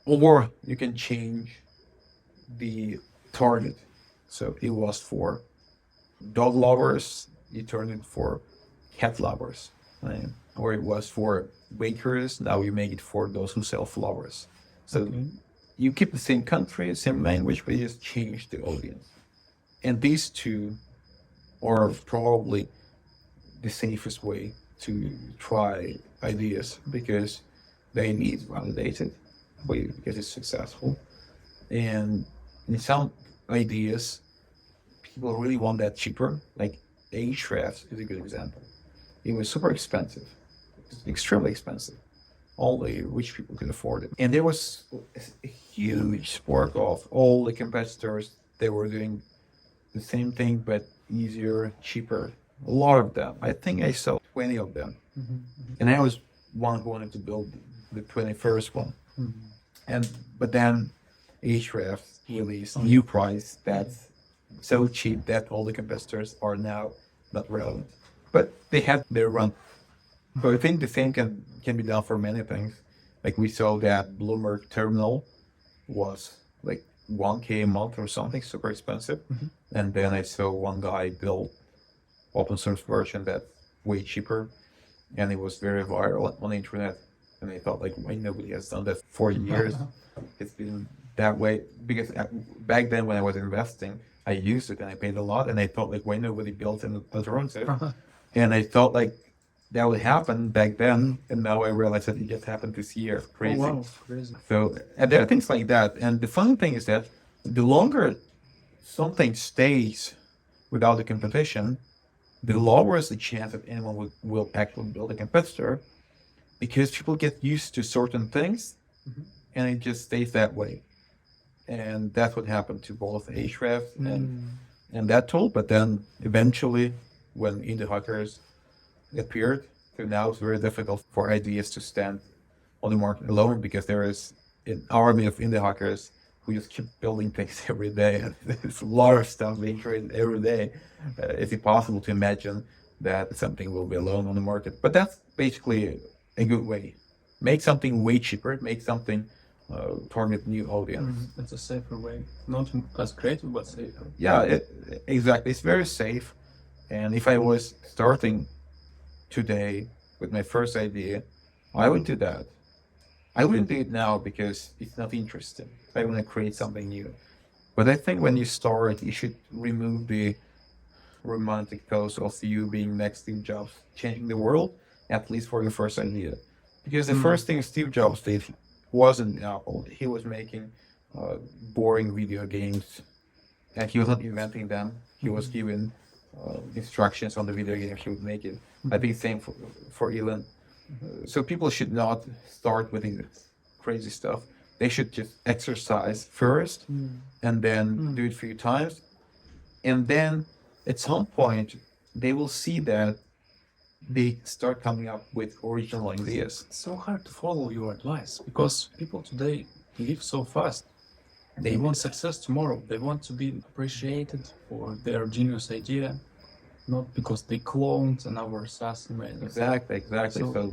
or you can change the target. So it was for dog lovers, you turn it for cat lovers. Or it was for bakers, now you make it for those who sell flowers. So you keep the same country, same language, but you just change the audience. And these two are probably the safest way to try ideas, because they need validated because it's successful. And in some ideas, people really want that cheaper. Like Ahrefs is a good example. It was super expensive, extremely expensive. Only rich people could afford it. And there was a huge spark of all the competitors. They were doing the same thing, but easier, cheaper. A lot of them. I think I saw 20 of them. And I was one who wanted to build the 21st one. But then Ahrefs released a new price that's so cheap that all the competitors are now not relevant. But they had their run. So I think the same can be done for many things. Like we saw that Bloomberg terminal was like 1K a month or something, super expensive. And then I saw one guy build open source version that's way cheaper, and it was very viral on the internet. and I thought like, why nobody has done that for years? It's been that way because back then when I was investing, I used it and I paid a lot, and I thought like, why nobody built an alternative? And I thought like that would happen back then, and now I realize that it just happened this year. Crazy. Oh, wow, crazy. So, and there are things like that. And the funny thing is that the longer something stays without the competition, the lower is the chance that anyone will actually build a competitor, because people get used to certain things and it just stays that way. And that's what happened to both Ahrefs and that tool. But then eventually, when indie hackers appeared, so now it's very difficult for ideas to stand on the market alone, because there is an army of indie hackers who just keep building things every day. And there's a lot of stuff being created every day. It's impossible to imagine that something will be alone on the market. But that's basically a good way. Make something way cheaper, make something target new audience. It's a safer way. Not as creative, but safer. Yeah, exactly. It's very safe. And if I was starting today with my first idea, I would do that. I wouldn't do it now because it's not interesting. I want to create something new. But I think when you start, you should remove the romantic pose of you being next Steve Jobs, changing the world, at least for your first idea. Because the first thing Steve Jobs did wasn't Apple. He was making boring video games, and he was not inventing them. He was given instructions on the video game he would make it. I think same for Elon. So people should not start with crazy stuff. They should just exercise first and then do it a few times. And then at some point, they will see that they start coming up with original ideas. It's so hard to follow your advice because people today live so fast. They want success tomorrow. They want to be appreciated for their genius idea, not because they cloned another SaaS email. Exactly. So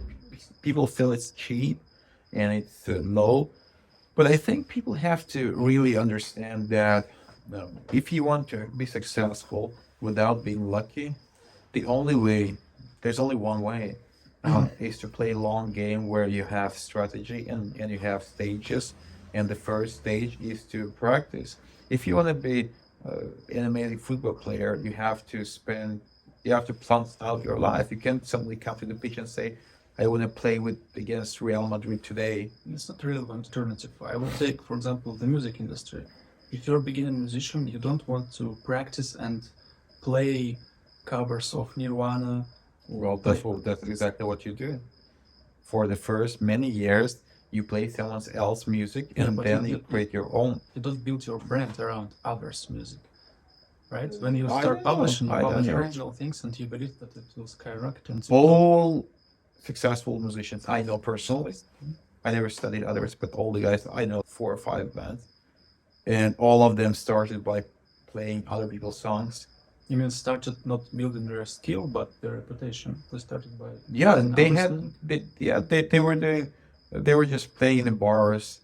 people feel it's cheap and it's low. But I think people have to really understand that if you want to be successful without being lucky, there's only one way, is to play a long game where you have strategy and you have stages. And the first stage is to practice. If you want to be an amazing football player, you have to plan out your life. You can't suddenly come to the pitch and say, I want to play against Real Madrid today. It's not really an alternative. I will take, for example, the music industry. If you're a beginner musician, you don't want to practice and play covers of Nirvana. Well, that's exactly what you do. For the first many years, you play someone else's music, and then you create your own. You don't build your brand around others' music, right? When you start publishing original things, and you believe that it will skyrocket. All successful musicians I know personally, I never studied others, but all the guys I know, 4 or 5 bands, and all of them started by playing other people's songs. You mean started not building their skill, but their reputation? They started by they were just playing in bars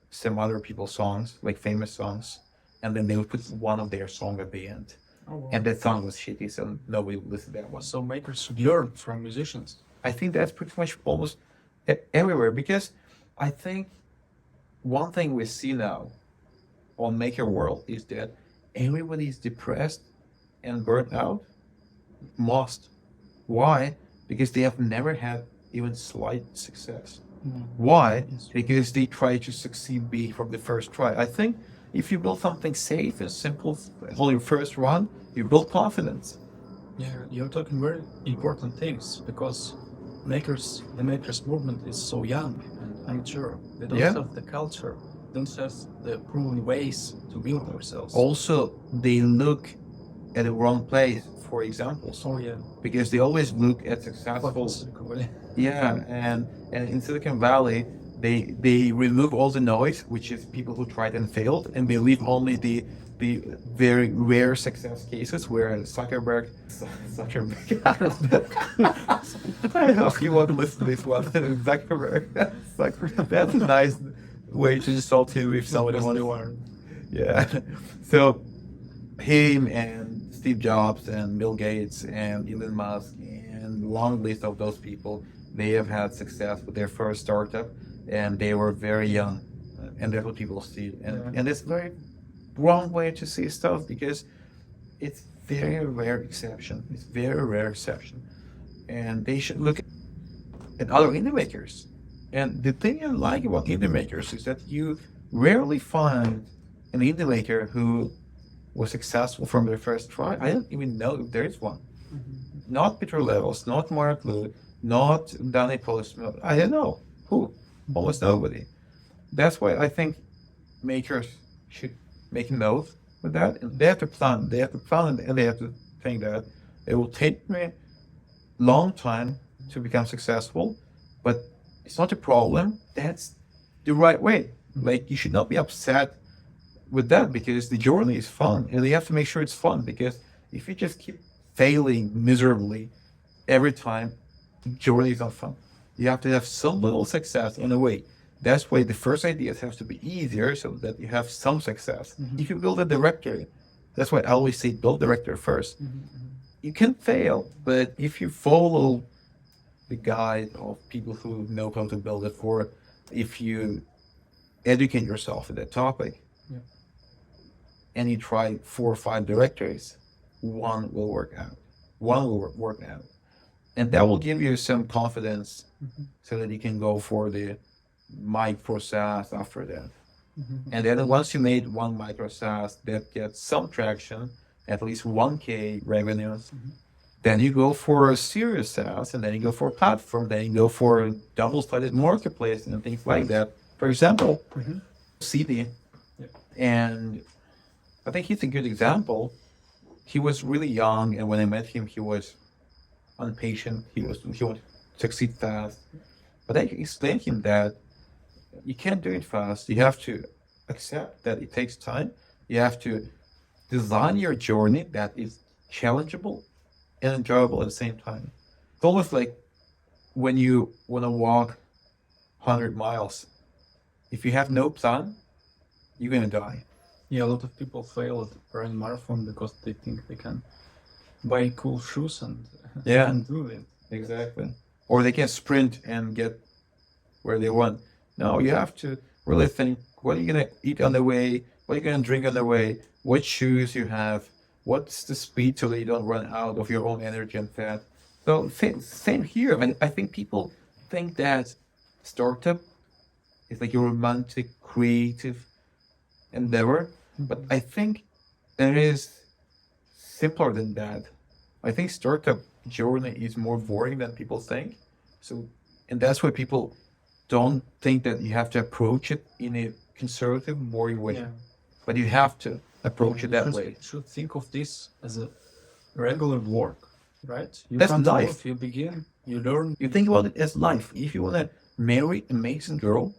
some other people's songs, like famous songs, and then they would put one of their songs at the end. Oh, wow. And that song was shitty, so nobody would listen to that one. So makers should learn from musicians. I think that's pretty much almost everywhere, because I think one thing we see now on Maker World is that everybody is depressed and burnt out, lost. Why? Because they have never had even slight success. Why? Because they try to succeed big from the first try. I think if you build something safe and simple on your first run, you build confidence. Yeah, you're talking very important things, because the makers movement is so young and immature. They don't have the culture, don't have the proven ways to build themselves. Also, they look at the wrong place for examples. Oh yeah, because they always look at successful. And in Silicon Valley, they remove all the noise, which is people who tried and failed, and they leave only the very rare success cases where Zuckerberg. I hope you want to listen to this one. Zuckerberg. That's a nice way to insult him if somebody wants to. Yeah. So him and Steve Jobs and Bill Gates and Elon Musk and long list of those people, they have had success with their first startup, and they were very young, and that's what people see. And it's very wrong way to see stuff because it's very rare exception. It's very rare exception, and they should look at other indie makers. And the thing I like about indie makers is that you rarely find an indie maker who was successful from their first try. I don't even know if there is one. Not Peter Levels, not Mark Lu, not Danny Postman. I don't know who. Almost nobody. That's why I think makers should make a note with that. And they have to plan. They have to plan, and they have to think that it will take me long time to become successful, but it's not a problem. That's the right way. Like, you should not be upset with that because the journey is fun, and you have to make sure it's fun, because if you just keep failing miserably every time, the journey is not fun. You have to have some little success in a way. That's why the first ideas have to be easier so that you have some success. If you build a directory, that's why I always say build directory first. You can fail, but if you follow the guide of people who know how to build it, or if you educate yourself in that topic, and you try 4 or 5 directories, one will work out. One will work out. And that will give you some confidence so that you can go for the micro SaaS after that. And then once you made one micro SaaS that gets some traction, at least 1K revenues, then you go for a serious SaaS, and then you go for a platform, then you go for a double-sided marketplace and things like that. For example, CD. And I think he's a good example. He was really young, and when I met him, he was impatient. He wanted to succeed fast. But I explained to him that you can't do it fast. You have to accept that it takes time. You have to design your journey that is challengeable and enjoyable at the same time. It's almost like when you want to walk 100 miles. If you have no plan, you're going to die. Yeah, a lot of people fail at running marathon because they think they can buy cool shoes and do it. Exactly. Or they can sprint and get where they want. No, you have to really think, what are you going to eat on the way? What are you going to drink on the way? What shoes you have? What's the speed so that you don't run out of your own energy and fat? So same here. I mean, I think people think that startup is like a romantic, creative endeavor. But I think it is simpler than that. I think startup journey is more boring than people think. So, and that's why people don't think that you have to approach it in a conservative, boring way. Yeah. But you have to approach it that way. You should think of this as a regular work, right? You That's can't life. work, you begin, you learn. You think about it as life. If you want to marry an amazing girl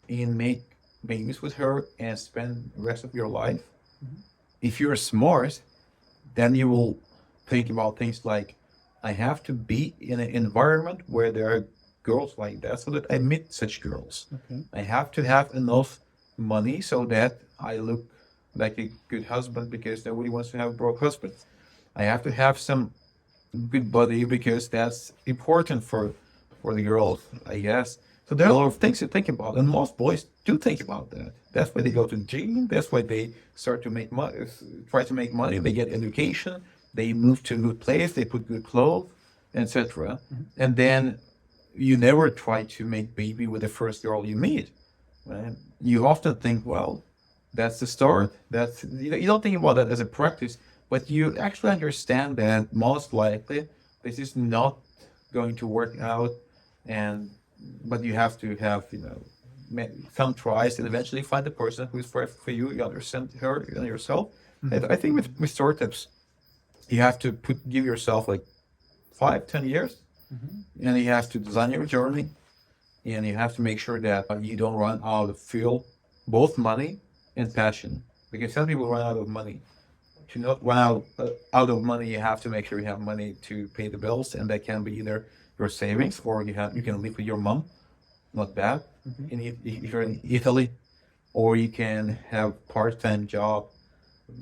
and make babies with her and spend the rest of your life, if you're smart, then you will think about things like, I have to be in an environment where there are girls like that so that I meet such girls. I have to have enough money so that I look like a good husband, because nobody wants to have a broke husband. I have to have some good body because that's important for the girls, I guess. So there are a lot of things to think about, and most boys do think about that. That's why they go to the gym. That's why they start to make money, try to make money. They get education. They move to a good place. They put good clothes, etc. And then you never try to make baby with the first girl you meet. Right? You often think, well, that's the start. That's, you don't think about that as a practice, but you actually understand that most likely this is not going to work out, but you have to have some tries and eventually find the person who's right for you. You understand her and yourself. And I think with startups, you have to give yourself like 5-10 years, and you have to design your journey, and you have to make sure that you don't run out of fuel, both money and passion, because some people run out of money. To not run out of money, you have to make sure you have money to pay the bills, and that can be either your savings, or you can live with your mom, not bad, if you're in Italy, or you can have part-time job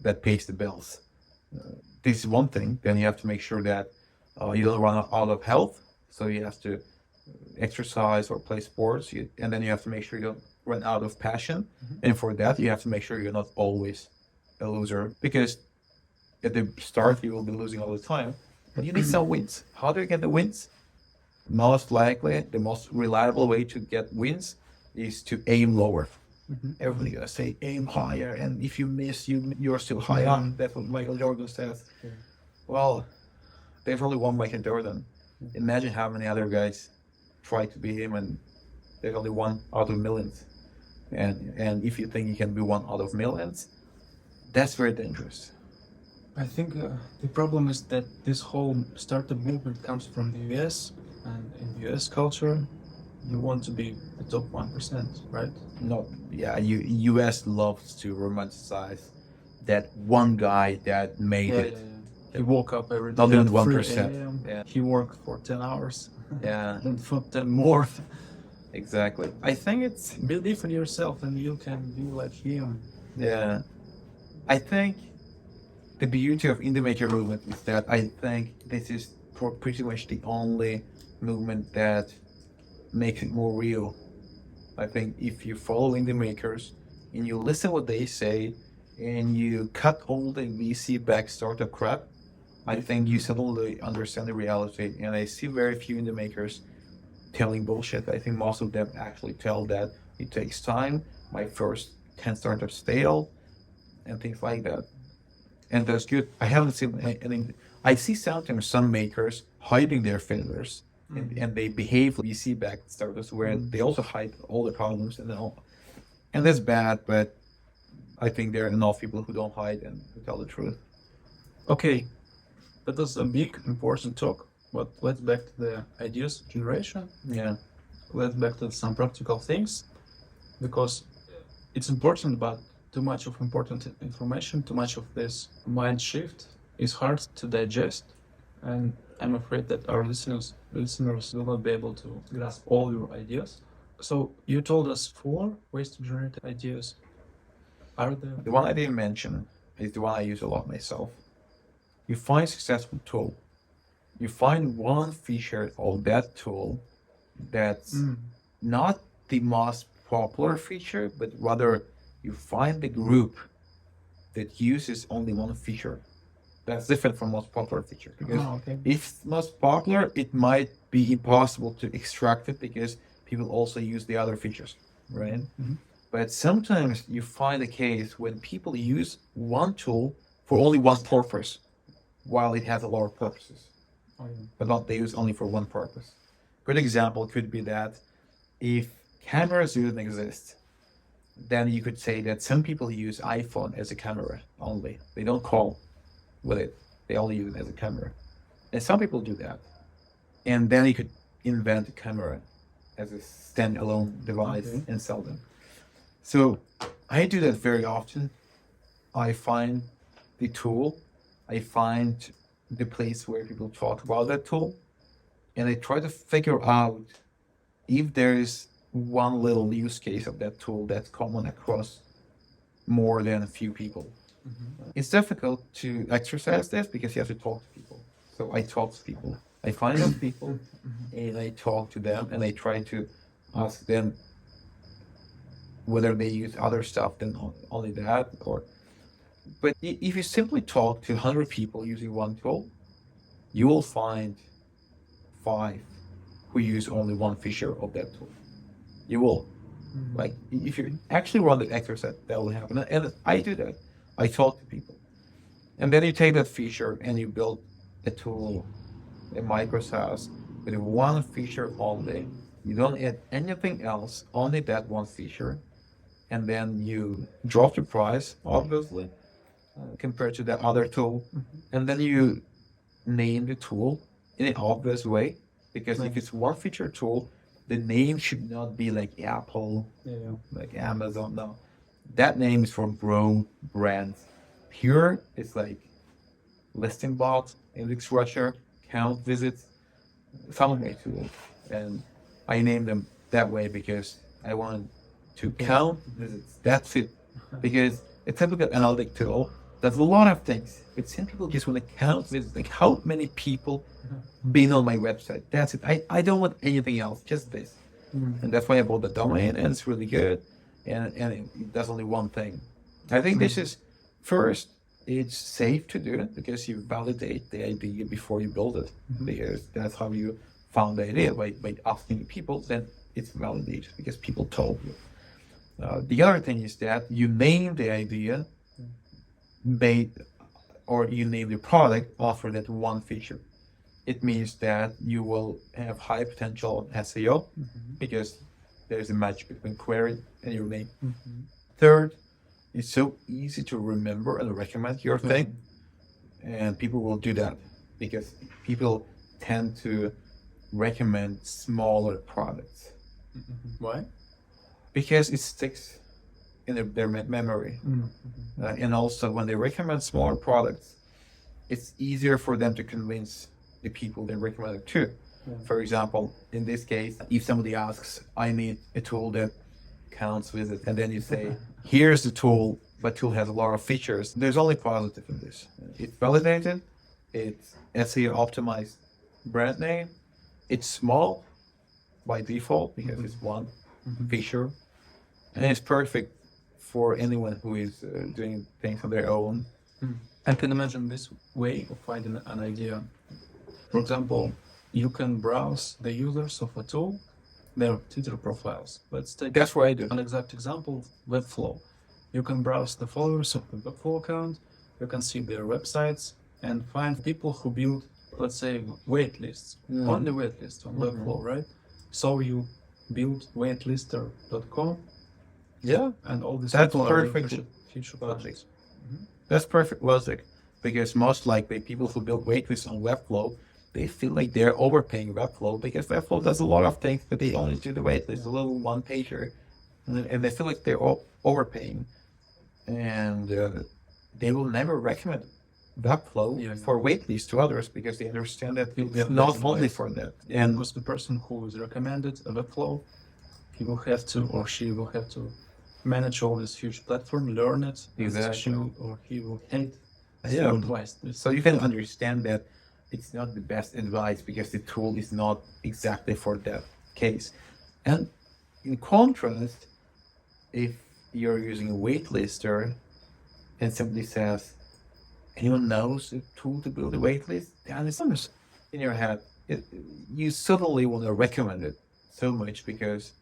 that pays the bills. This is one thing. Then you have to make sure that you don't run out of health, so you have to exercise or play sports, and then you have to make sure you don't run out of passion. And for that, you have to make sure you're not always a loser, because at the start you will be losing all the time. But you need some wins. How do you get the wins? Most likely, the most reliable way to get wins is to aim lower. Everybody gonna say aim higher, and if you miss, you're still high on. That's what Michael Jordan says. Well, there's only one Michael Jordan. Imagine how many other guys try to be him, and there's only one out of millions. And if you think you can be one out of millions, that's very dangerous. I think the problem is that this whole startup movement comes from the US, and in the US culture, you want to be the top 1%, right? No, yeah, US loves to romanticize that one guy that made it. He woke up every day. Not even at 1%. 3 a.m. Yeah. He worked for 10 hours. Yeah, And for 10 more. exactly. I think it's, Believe in yourself and you can be like him. yeah, I think the beauty of indie maker movement is that I think this is pretty much the only movement that makes it more real. I think if you follow indie makers and you listen what they say and you cut all the VC back startup crap, I think you suddenly understand the reality. And I see very few indie makers telling bullshit. I think most of them actually tell that it takes time. My first 10 startups failed and things like that. And that's good. I haven't seen any. I see sometimes some makers hiding their failures, and they behave like VC-backed startups where they also hide all the problems and that's bad. But I think there are enough people who don't hide and who tell the truth. Okay, that was a big important talk, but let's back to the ideas generation. Yeah. Let's back to some practical things, because it's important, but too much of important information, too much of this mind shift is hard to digest, and I'm afraid that our listeners will not be able to grasp all your ideas. So you told us 4 ways to generate ideas. Are there? The one I didn't mention is the one I use a lot myself. You find a successful tool. You find one feature of that tool that's not the most popular feature, but rather you find the group that uses only one feature. That's different from most popular feature. Because if it's most popular, it might be impossible to extract it because people also use the other features, right? But sometimes you find a case when people use one tool for only one purpose, while it has a lot of purposes, but not they use only for one purpose. Good example could be that if cameras didn't exist, then you could say that some people use iPhone as a camera only. They don't call with it. They only use it as a camera. And some people do that. And then you could invent a camera as a standalone device and sell them. So I do that very often. I find the tool, I find the place where people talk about that tool, and I try to figure out if there is one little use case of that tool that's common across more than a few people. It's difficult to exercise this because you have to talk to people. So I talk to people. I find those people and I talk to them and I try to ask them whether they use other stuff than only that. But if you simply talk to 100 people using one tool, you will find 5 who use only one feature of that tool. You will. Like, if you actually run the exercise, that will happen. And I do that. I talk to people. And then you take that feature and you build a tool, a micro SaaS, with one feature only. You don't add anything else, only that one feature. And then you drop the price, obviously, compared to that other tool. And then you name the tool in an obvious way. Because if it's one feature tool, the name should not be like Apple, like Amazon. No, that name is for grown brands. Here, it's like listing bots, index rusher, count visits, some of my tools. And I name them that way because I want to count visits. That's it. Because a typical analytic tool There's a lot of things. But some people just want to count this, like how many people been on my website. That's it. I don't want anything else, just this. And that's why I bought the domain, and it's really good. And it does only one thing. I think this is, first, it's safe to do it because you validate the idea before you build it. Because that's how you found the idea, by asking people, then it's validated because people told you. The other thing is that you name the idea or you name the product offer that one feature. It means that you will have high potential SEO because there's a match between query and your name. Third, it's so easy to remember and recommend your thing, and people will do that because people tend to recommend smaller products. Why? Because it sticks in their memory. And also, when they recommend smaller products, it's easier for them to convince the people they recommend it to. For example, in this case, if somebody asks, I need a tool that counts with it, and then you say, here's the tool, but tool has a lot of features, there's only positive in this. It's validated, it's SEO optimized brand name, it's small by default because it's one feature, and it's perfect for anyone who is doing things on their own. I can imagine this way of finding an idea. For example, you can browse the users of a tool, their Twitter profiles. Let's take That's what I do. an exact example, Webflow. You can browse the followers of the Webflow account, you can see their websites, and find people who build, let's say, wait lists, only wait lists on Webflow, right? So you build waitlister.com, and all these That's people are perfect future logic. projects. That's perfect logic, because most likely people who build waitlists on Webflow, they feel like they're overpaying Webflow because Webflow does a lot of things, but they only do the waitlist, a little one-pager, and they feel like they're overpaying, and they will never recommend Webflow for waitlists to others because they understand that it's not only for that. And was the person who is recommended a Webflow, he will have to, or she will have to manage all this huge platform, learn it, Exactly. or he will hate Yeah. advice. So you can understand that it's not the best advice because the tool is not exactly for that case. And in contrast, if you're using a waitlister and somebody says, anyone knows a tool to build a waitlist? And it's almost in your head, you suddenly want to recommend it so much because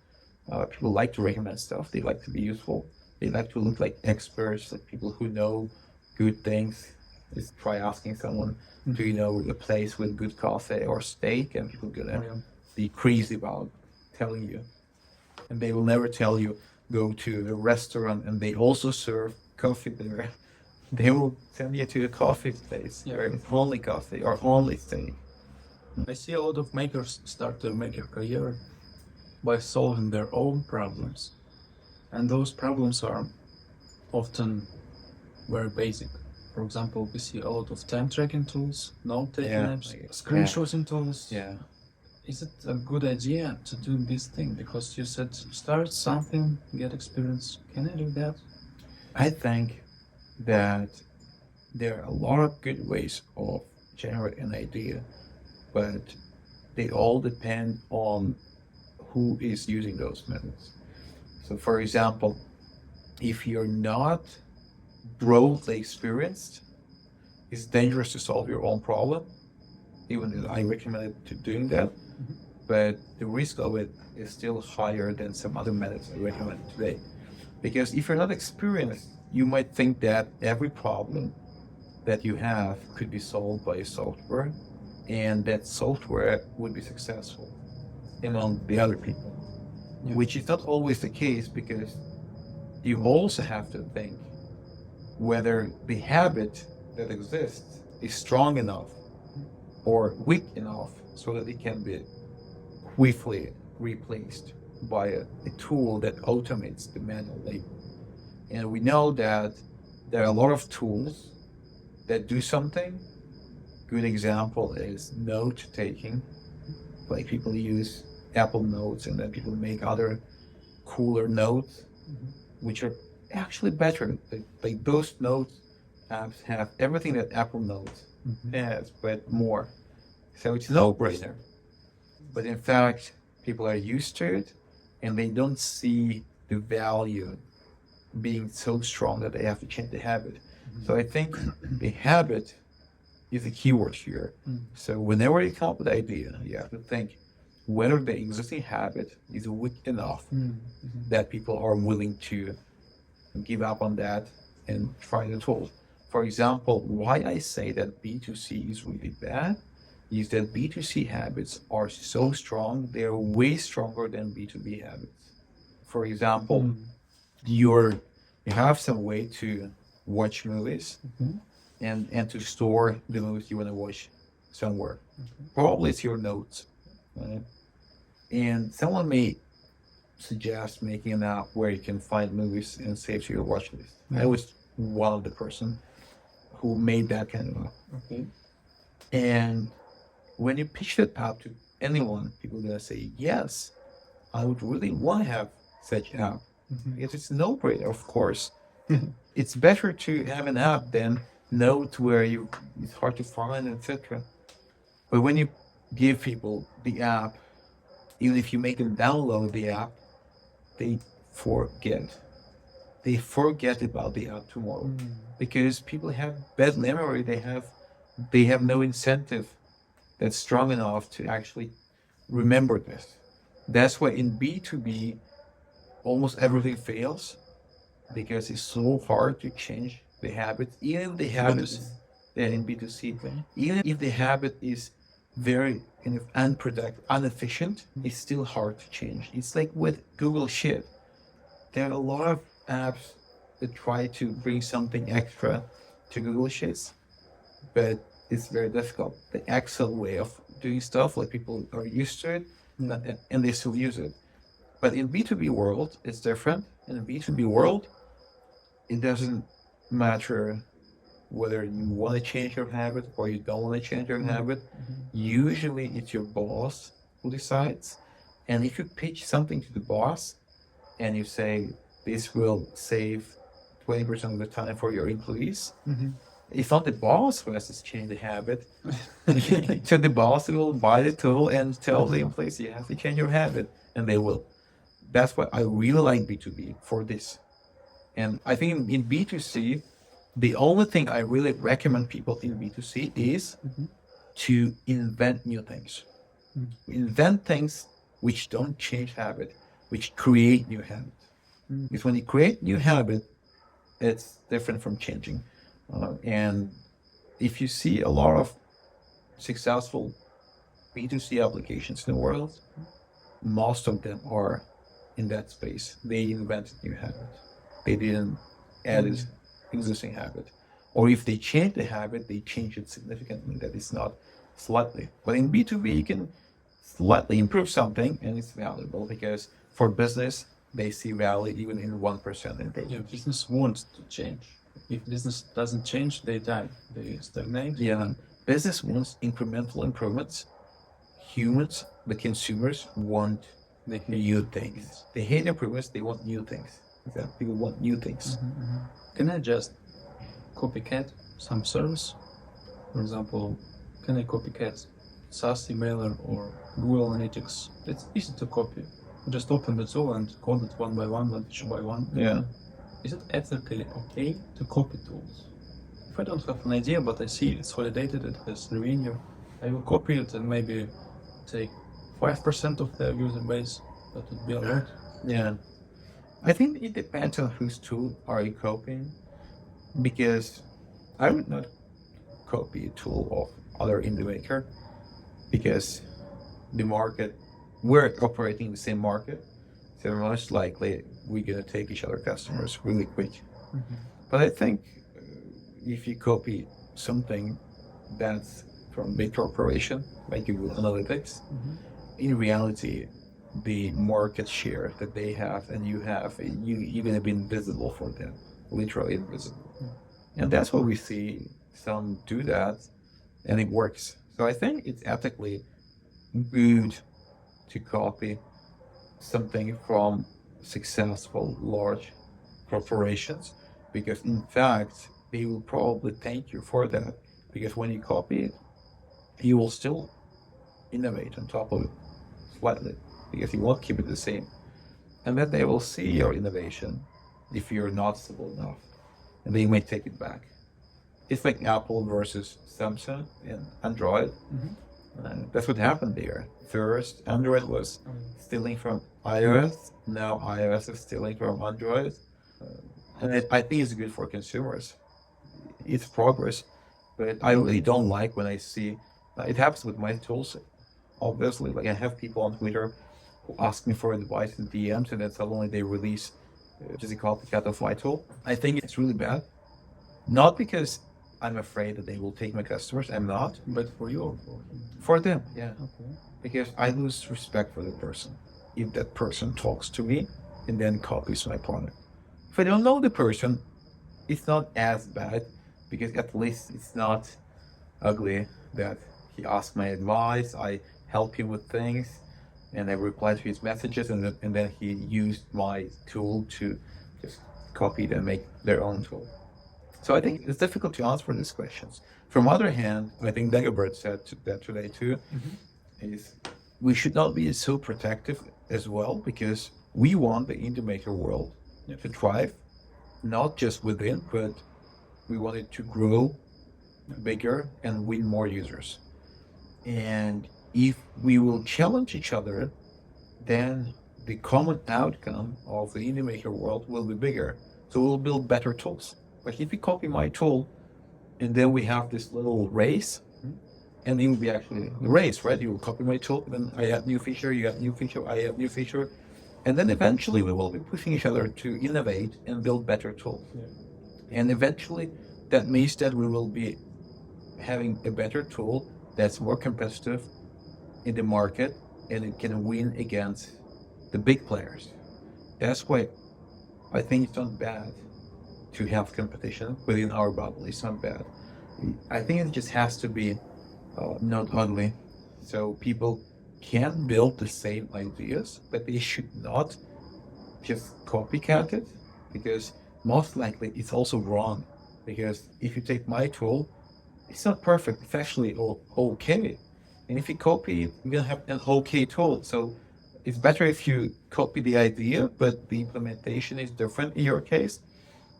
people like to recommend stuff. They like to be useful. They like to look like experts, like people who know good things. Just try asking someone, do you know a place with good coffee or steak? And people are gonna be crazy about telling you. And they will never tell you, go to a restaurant and they also serve coffee there. They will send you to a coffee place where it's only coffee or only steak. I see a lot of makers start to make a career by solving their own problems. And those problems are often very basic. For example, we see a lot of time tracking tools, note-taking apps, screenshotting tools. Yeah. Is it a good idea to do this thing? Because you said start something, get experience. Can I do that? I think that there are a lot of good ways of generating an idea, but they all depend on who is using those methods. So for example, if you're not broadly experienced, it's dangerous to solve your own problem, even if I recommend to doing that, but the risk of it is still higher than some other methods I recommend today. Because if you're not experienced, you might think that every problem that you have could be solved by a software, and that software would be successful among the other people, which is not always the case, because you also have to think whether the habit that exists is strong enough or weak enough so that it can be quickly replaced by a tool that automates the manual labor. And we know that there are a lot of tools that do something. Good example is note taking. Like people use Apple Notes, and then people make other cooler notes, which are actually better. Like those notes apps have everything that Apple Notes has, but more. So it's a no-brainer. But in fact, people are used to it, and they don't see the value being so strong that they have to change the habit. So I think the habit is a keyword here. So whenever you come up with an idea, you have to think whether the existing habit is weak enough that people are willing to give up on that and try the tool. For example, why I say that B2C is really bad is that B2C habits are so strong, they're way stronger than B2B habits. For example, you have some way to watch movies and to store the movies you want to watch somewhere. Probably it's your notes. Right? And someone may suggest making an app where you can find movies and save to your watch list. I was one of the person who made that kind of app. And when you pitch that app to anyone, people are gonna say, yes, I would really want to have such app. Because it's no brainer, of course. It's better to have an app than note where it's hard to find, etc. But when you give people the app, even if you make them download the app, they forget. They forget about the app tomorrow because people have bad memory. They have no incentive that's strong enough to actually remember this. That's why in B2B, almost everything fails because it's so hard to change the habit. Even the habit in B2C, even if the habit is very kind of unproductive, inefficient, it's still hard to change. It's like with Google Sheet. There are a lot of apps that try to bring something extra to Google Sheets, but it's very difficult. The Excel way of doing stuff, like people are used to it, and they still use it. But in B2B world, it's different. In the B2B world, it doesn't matter whether you want to change your habit or you don't want to change your habit. Usually it's your boss who decides. And if you pitch something to the boss and you say, this will save 20% of the time for your employees, it's not the boss who has to change the habit. So the boss will buy the tool and tell the employees, you have to change your habit, and they will. That's why I really like B2B for this. And I think in B2C, the only thing I really recommend people in B2C is to invent new things. Invent things which don't change habit, which create new habit. Because when you create new habit, it's different from changing. And if you see a lot of successful B2C applications in the world, most of them are in that space. They invented new habits. They didn't add existing habit. Or if they change the habit, they change it significantly. That is not slightly. But in B2B, you can slightly improve something and it's valuable because for business, they see value even in 1% improvement. Yeah, business wants to change. If business doesn't change, they die. They stagnate. Yeah, business wants incremental improvements. Humans, the consumers, want new things. They hate improvements, they want new things. People want new things. Can I just copycat some service? For example, can I copycat SaaS emailer or Google Analytics? It's easy to copy. Just open the tool and code it one by one, each by one. Yeah. Is it ethically okay to copy tools? If I don't have an idea, but I see it's validated, it has revenue, I will copy it and maybe take 5% of the user base. That would be a lot. Yeah. I think it depends on whose tool are you copying, because I would not copy a tool of other indie maker because the market, we're operating the same market, so most likely we're gonna take each other customers really quick. But I think if you copy something that's from big corporation like Google Analytics, in reality, the market share that they have and you have, you're gonna be invisible for them, literally invisible. And that's what we see some do that, and it works. So I think it's ethically good to copy something from successful large corporations, because in fact they will probably thank you for that, because when you copy it, you will still innovate on top of it slightly, because you won't keep it the same. And then they will see your innovation if you're noticeable enough, and they may take it back. It's like Apple versus Samsung and Android. And that's what happened there. First, Android was stealing from iOS. Now iOS is stealing from Android. And I think it's good for consumers. It's progress. But I really don't like when I see, it happens with my tools. Obviously, like I have people on Twitter who ask me for advice in DMs, and then suddenly they release just a copycat of my tool. I think it's really bad. Not because I'm afraid that they will take my customers. I'm not. But for you or for him? For them, yeah. Okay. Because I lose respect for the person if that person talks to me and then copies my product. If I don't know the person, it's not as bad, because at least it's not ugly that he asked my advice, I help him with things, and I reply to his messages, and then he used my tool to just copy it and make their own tool. So I think it's difficult to answer these questions. From other hand, I think Dagobert said that today too, is we should not be so protective as well, because we want the indie maker world to thrive, not just within, but we want it to grow bigger and win more users. And if we will challenge each other, then the common outcome of the indie maker world will be bigger. So we'll build better tools. But if you copy my tool, and then we have this little race, and it will be actually a race, right? You will copy my tool, then I add new feature, you add new feature, I add new feature, and then eventually we will be pushing each other to innovate and build better tools. And eventually, that means that we will be having a better tool that's more competitive in the market, and it can win against the big players. That's why I think it's not bad to have competition within our bubble. It's not bad. I think it just has to be not ugly. So people can build the same ideas, but they should not just copycat it, because most likely it's also wrong. Because if you take my tool, it's not perfect. It's actually okay. And if you copy it, you're gonna have an okay tool. So it's better if you copy the idea, but the implementation is different in your case.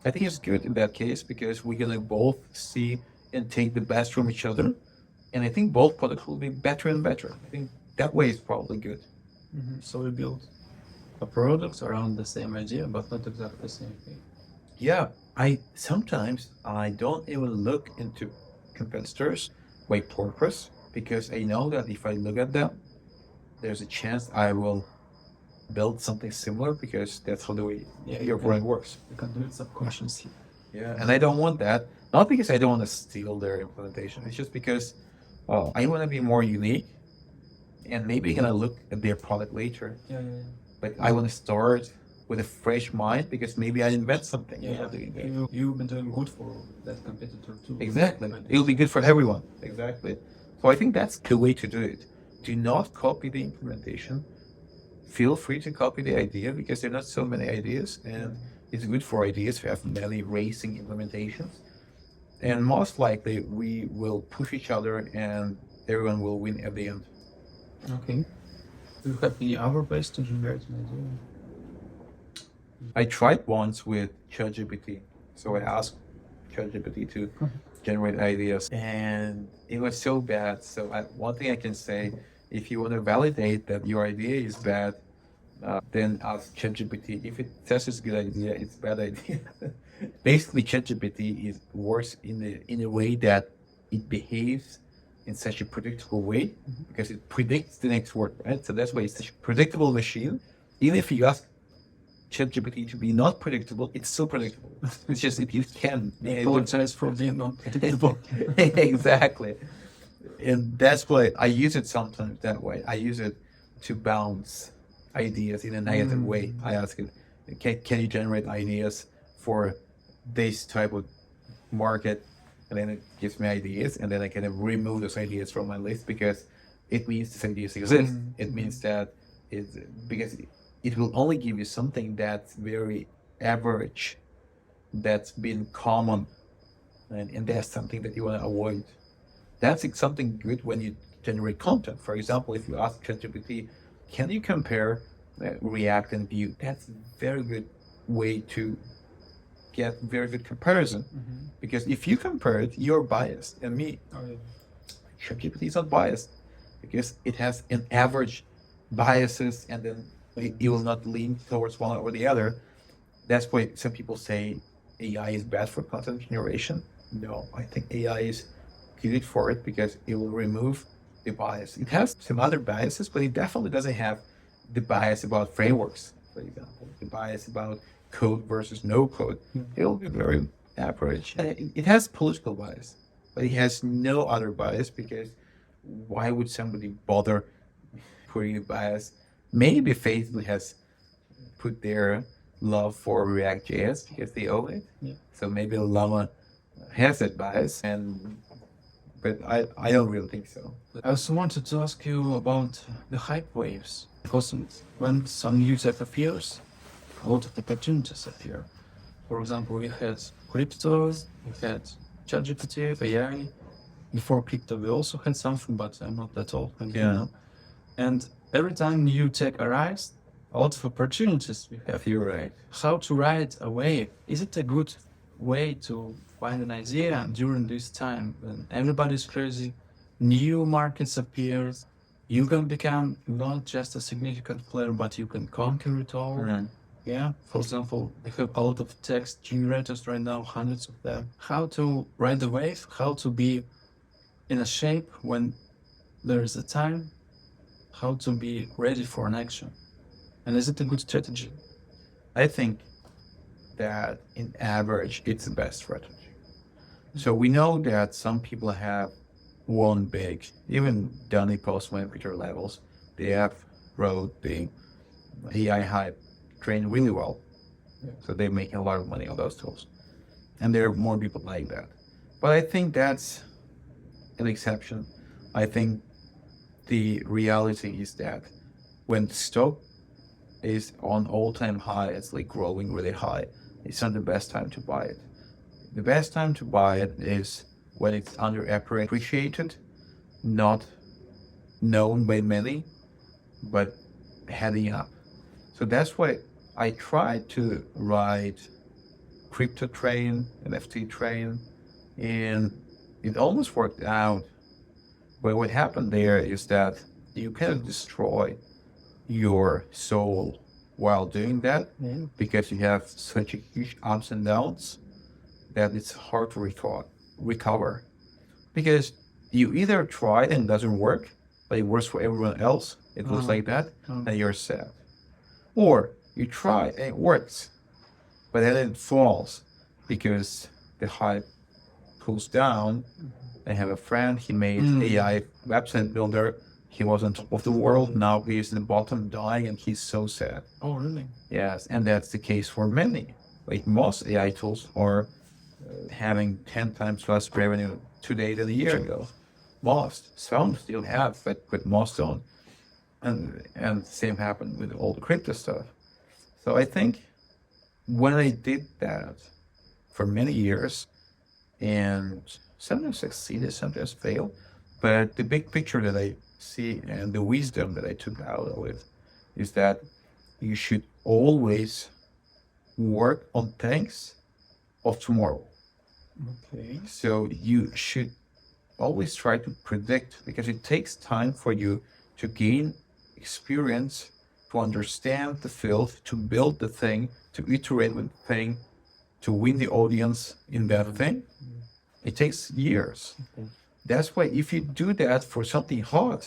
I think it's good in that case, because we're gonna both see and take the best from each other. And I think both products will be better and better. I think that way is probably good. So we build a product around the same idea, but not exactly the same thing. Yeah, I don't even look into competitors by purpose, because I know that if I look at them, there's a chance I will build something similar, because that's how the way your brain works. You can do it subconsciously. Yeah, and I don't want that. Not because I don't want to steal their implementation. It's just because I want to be more unique, and maybe gonna look at their product later. But I want to start with a fresh mind, because maybe I invent something. You've been doing good for that competitor too. Exactly. It'll be good for everyone. Exactly. So I think that's the way to do it. Do not copy the implementation. Feel free to copy the idea, because there are not so many ideas, and it's good for ideas to have many racing implementations. And most likely we will push each other, and everyone will win at the end. Okay. Do you have any other ways to generate an idea? I tried once with ChatGPT. So I asked ChatGPT to generate ideas, and it was so bad. So one thing I can say, if you want to validate that your idea is bad, then ask ChatGPT. If it says it's a good idea, it's a bad idea. Basically, ChatGPT works in a way that it behaves in such a predictable way, because it predicts the next word, right? So that's why it's such a predictable machine. Even if you ask ChatGPT to be not predictable, it's still predictable. It's just if you can. Apologize for being not predictable. Exactly. And that's why I use it sometimes that way. I use it to bounce ideas in a negative way. I ask it, can you generate ideas for this type of market? And then it gives me ideas, and then I can remove those ideas from my list, because it means these ideas exist. It means that because it will only give you something that's very average, that's been common and that's something that you want to avoid. That's something good when you generate content. For example, if you ask ChatGPT, can you compare React and Vue? That's a very good way to get very good comparison. Because if you compare it, you're biased. And me, ChatGPT is not biased because it has an average biases, and then it will not lean towards one or the other. That's why some people say AI is bad for content generation. No, I think AI is good for it because it will remove the bias. It has some other biases, but it definitely doesn't have the bias about frameworks, for example, the bias about code versus no code. It will be very average. And it has political bias, but it has no other bias because why would somebody bother putting a bias? Maybe Facebook has put their love for React.js because they own it. Yeah. So maybe Llama has that bias, but I don't really think so. I also wanted to ask you about the hype waves. Because when some new tech appears, a lot of opportunities appear. For example, we had cryptos, we had ChatGPT, AI. Before crypto, we also had something, but I'm not that old. Yeah. And every time new tech arrives, a lot of opportunities we have. You're right. How to ride a wave? Is it a good way to find an idea during this time when everybody's crazy, new markets appears, you can become not just a significant player, but you can conquer it all? Yeah, for example, we have a lot of text generators right now, hundreds of them. How to ride the wave, how to be in a shape when there is a time, how to be ready for an action. And is it a good strategy? I think that in average, it's the best strategy. So we know that some people have won big, even done it post-Twitter levels. They have rode the AI hype train really well. So they're making a lot of money on those tools. And there are more people like that. But I think that's an exception. I think the reality is that when stock is on all-time high, it's like growing really high, it's not the best time to buy it. The best time to buy it is when it's underappreciated, not known by many, but heading up. So that's why I tried to ride crypto train, NFT train, and it almost worked out. But what happened there is that you kind of destroy your soul while doing that because you have such a huge ups and downs that it's hard to recover. Because you either try and it doesn't work, but it works for everyone else, it looks like that, and you're sad. Or you try and it works, but then it falls because the hype cools down. I have a friend, he made AI website builder. He was on top of the world. Now he's in the bottom dying and he's so sad. Oh, really? Yes, and that's the case for many. Like most AI tools are having 10 times less revenue today than a year ago. Most. Some still have, but most don't. And the same happened with all the crypto stuff. So I think when I did that for many years, and sometimes succeeded, sometimes failed, but the big picture that I see and the wisdom that I took out of it is that you should always work on things of tomorrow. Okay. So you should always try to predict, because it takes time for you to gain experience, to understand the field, to build the thing, to iterate with the thing, to win the audience in that thing. It takes years. That's why if you do that for something hard,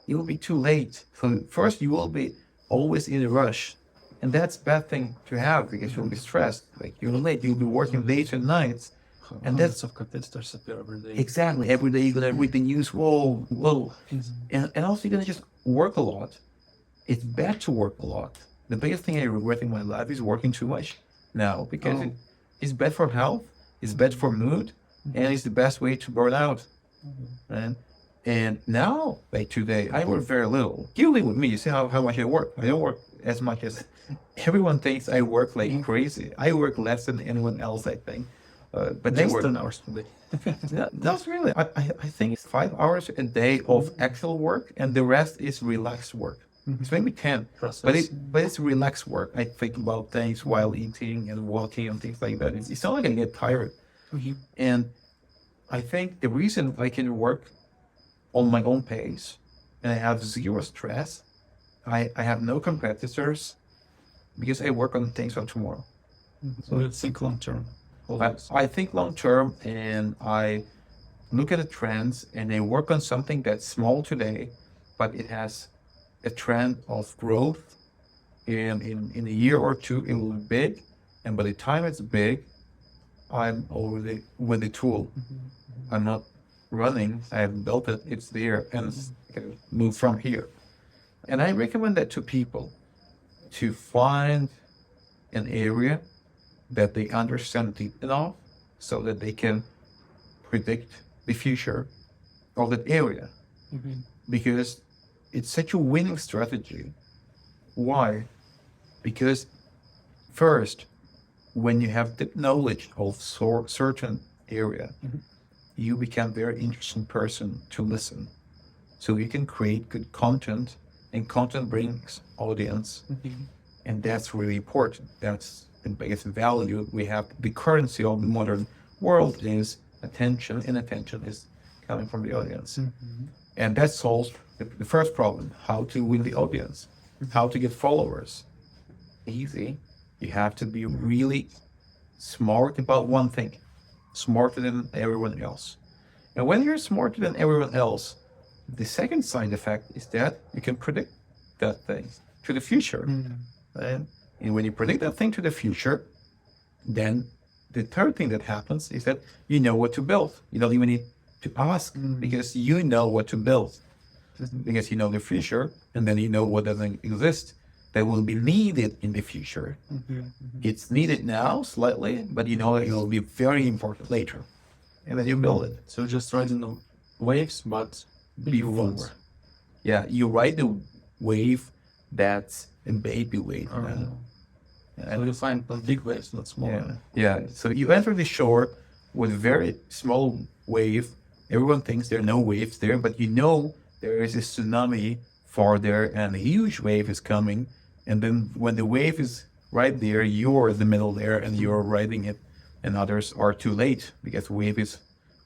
it will be too late. So first you will be always in a rush. And that's a bad thing to have because you'll be stressed. Like you're late, you'll be working late at nights. And that's of competitors appear every day. exactly every day you're gonna read the news, whoa. And also you're gonna just work a lot. It's bad to work a lot. The biggest thing I regret in my life is working too much now because it's bad for health, it's bad for mood, and it's the best way to burn out. And now, like today, I work very little. You live with me, you see how much I work. I don't work as much as everyone thinks I work like crazy. I work less than anyone else, I think. But they Just were 10 hours per day. not really. I think it's 5 hours a day of actual work, and the rest is relaxed work. It's maybe 10, Process. but it's relaxed work. I think about things while eating and walking and things like that. It's not like I get tired. And I think the reason I can work on my own pace and I have zero stress, I have no competitors because I work on things for tomorrow. So you think long term. I think long term, and I look at the trends and I work on something that's small today, but it has a trend of growth. And in a year or two, it will be big. And by the time it's big, I'm already with the tool. I'm not running. I have built it. It's there, and I can move from here. And I recommend that to people to find an area that they understand deep enough so that they can predict the future of that area. Because it's such a winning strategy. Why? Because first, when you have the knowledge of certain area, you become a very interesting person to listen. So you can create good content, and content brings audience. And that's really important. That's the biggest value we have. The currency of the modern world is attention, and attention is coming from the audience. And that solves the first problem, how to win the audience, how to get followers. Easy. You have to be really smart about one thing, smarter than everyone else. And when you're smarter than everyone else, the second side effect is that you can predict that thing to the future. And when you predict that thing to the future, then the third thing that happens is that you know what to build. You don't even need to ask because you know what to build. Because you know the future, and then you know what doesn't exist that will be needed in the future. It's needed now slightly, but you know it will be very important later. And then you build it. So just riding the waves, but Before. Yeah, you ride the wave that's a baby wave. So you find the big waves, not small. Yeah. So you enter the shore with a very small wave. Everyone thinks there are no waves there, but you know there is a tsunami far there and a huge wave is coming. And then when the wave is right there, you're in the middle there and you're riding it, and others are too late because the wave is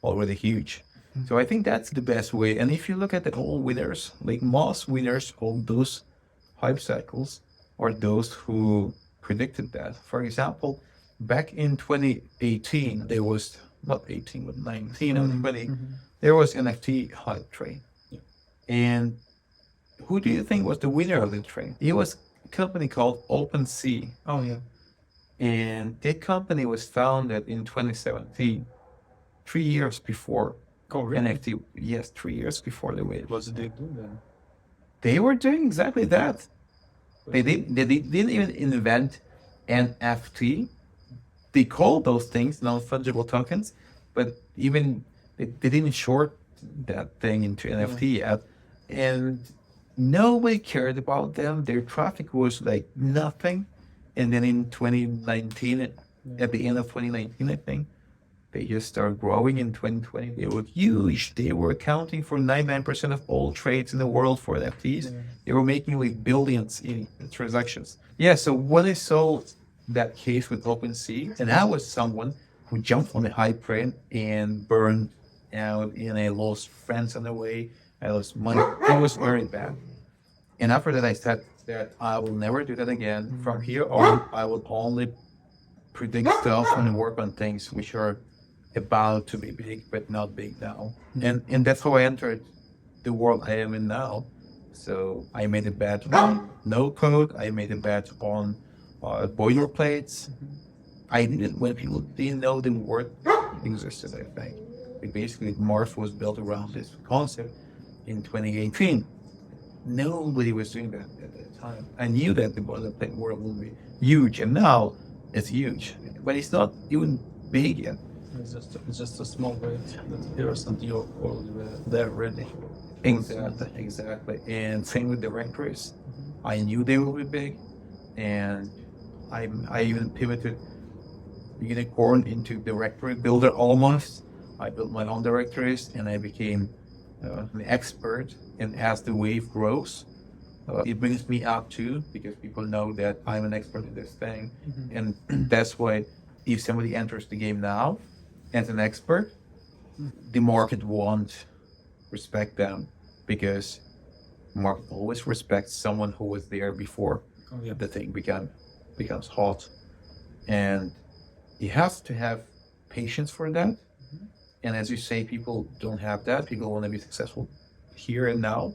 already huge. So I think that's the best way. And if you look at the old winners, like most winners of those hype cycles are those who predicted that. For example, back in 2018, there was, not 18, but 19 and 20, there was NFT hype train. And who do you think was the winner of the train? It was a company called OpenSea. Oh, yeah. And that company was founded in 2017, 3 years before NFT. Yes, 3 years before the wave. What did they do then? They were doing exactly that. They didn't even invent NFT. They called those things non-fungible tokens, but even they didn't short that thing into NFT yet. And nobody cared about them. Their traffic was like nothing. And then in 2019, at the end of 2019, I think, they just started growing in 2020. They were huge. They were accounting for 99% of all trades in the world for NFTs. They were making like billions in transactions. Yeah, so when I saw that case with OpenSea, and I was someone who jumped on the hype train and burned out, and I lost friends on the way. I lost money. It was very bad. And after that, I said that I will never do that again. From here on, I will only predict stuff and work on things which are about to be big, but not big now. And that's how I entered the world I am in now. So I made a bet on no code. I made a bet on boilerplates. I didn't, when people didn't know the word existed, I think. Basically, Mars was built around this concept in 2018. Nobody was doing that at that time. I knew that the boilerplate world would be huge, and now it's huge, but it's not even big yet. It's just a small wave that appears and you're already there ready. Exactly. And same with directories. I knew they would be big, and I even pivoted unicorn into directory builder almost. I built my own directories and I became an expert. And as the wave grows, it brings me up too, because people know that I'm an expert in this thing. And that's why if somebody enters the game now as an expert, the market won't respect them, because market always respects someone who was there before the thing becomes hot. And you have to have patience for that. And as you say, people don't have that. People want to be successful here and now.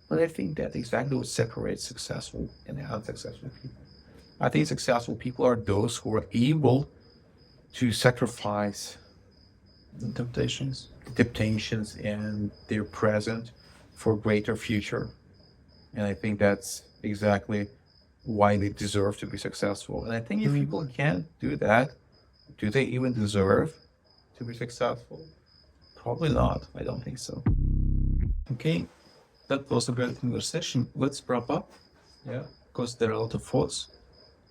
But I think that exactly what separates successful and unsuccessful people. I think successful people are those who are able to sacrifice The temptations and their present for greater future. And I think that's exactly why they deserve to be successful. And I think if people can't do that, do they even deserve to be successful? Probably not. I don't think so. Okay, that was a great conversation. Let's wrap up. Yeah. Because there are a lot of thoughts.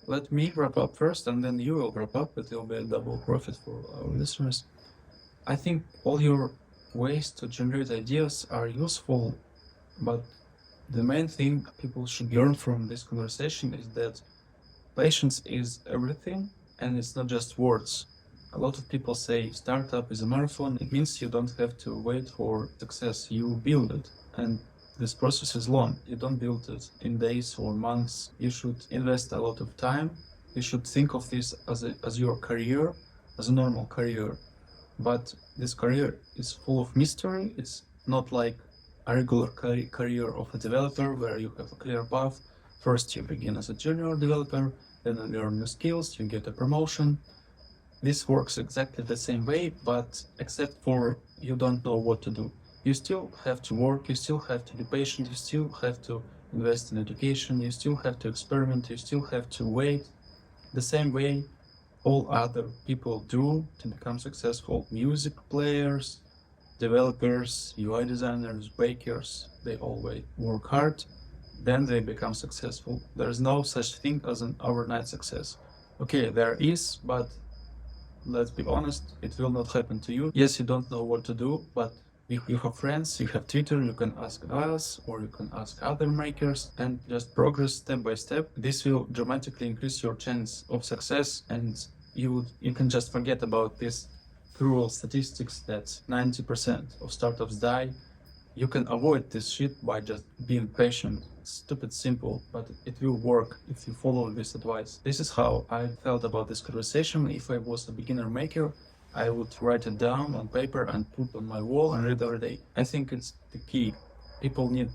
Let me wrap up first, and then you will wrap up. It will be a double profit for our listeners. I think all your ways to generate ideas are useful, but the main thing people should learn from this conversation is that patience is everything, and it's not just words. A lot of people say startup is a marathon. It means you don't have to wait for success. You build it, and this process is long. You don't build it in days or months. You should invest a lot of time. You should think of this as your career, as a normal career. But this career is full of mystery. It's not like a regular career of a developer where you have a clear path. First, you begin as a junior developer, then you learn new skills, you get a promotion. This works exactly the same way, but except for you don't know what to do. You still have to work, you still have to be patient, you still have to invest in education, you still have to experiment, you still have to wait. The same way all other people do to become successful. Music players, developers, UI designers, bakers, they always work hard, then they become successful. There is no such thing as an overnight success. Okay, there is, but let's be honest, it will not happen to you. Yes, you don't know what to do, but you have friends, you have Twitter, you can ask us or you can ask other makers and just progress step by step. This will dramatically increase your chance of success, and you can just forget about this cruel statistics that 90% of startups die. You can avoid this shit by just being patient. Stupid simple, but it will work if you follow this advice. This is how I felt about this conversation. If I was a beginner maker, I would write it down on paper and put on my wall and read every day. I think it's the key. People need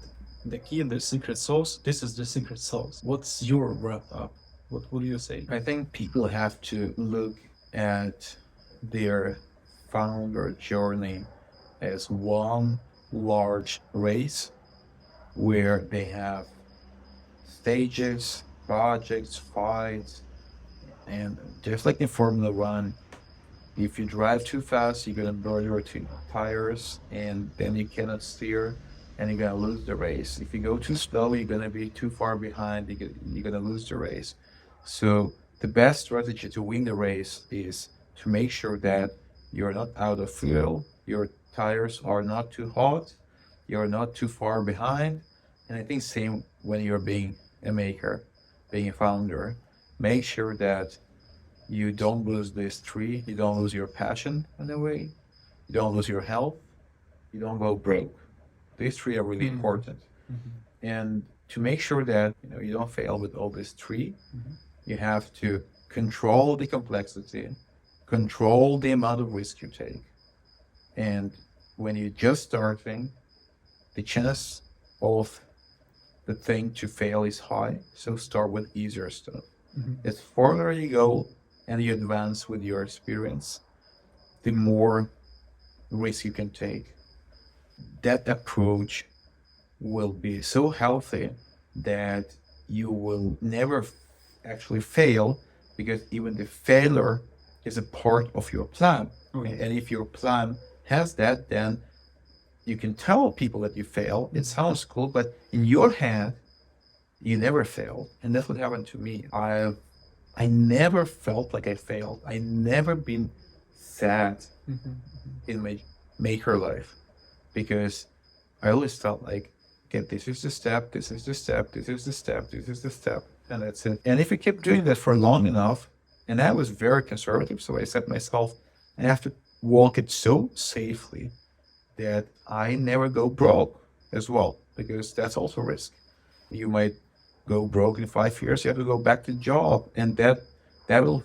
the key, the secret sauce. This is the secret sauce. What's your wrap up? What would you say? I think people have to look at their founder journey as one large race where they have stages, projects, fights, and just like in Formula One, if you drive too fast, you're gonna burn your two tires, and then you cannot steer, and you're gonna lose the race. If you go too slow, you're gonna be too far behind. You're gonna lose the race. So the best strategy to win the race is to make sure that you're not out of fuel, your tires are not too hot, you're not too far behind. And I think same when you're being a maker, being a founder, make sure that you don't lose this tree, you don't lose your passion in a way, you don't lose your health, you don't go broke. These three are really important. And to make sure that you don't fail with all this tree, you have to control the complexity, control the amount of risk you take. And when you're just starting, the chance of the thing to fail is high, so start with easier stuff. As further you go and you advance with your experience, the more risk you can take. That approach will be so healthy that you will never actually fail, because even the failure is a part of your plan. And if your plan has that, then you can tell people that you fail. It sounds cool, but in your head, you never fail. And that's what happened to me. I've I never felt like I failed. I never been sad in my maker life, because I always felt like, okay, this is the step, this is the step, this is the step, this is the step, and that's it. And if you keep doing that for long enough, and I was very conservative, so I said myself, I have to walk it so safely that I never go broke as well, because that's also risk. You might go broke in 5 years, you have to go back to job, and that will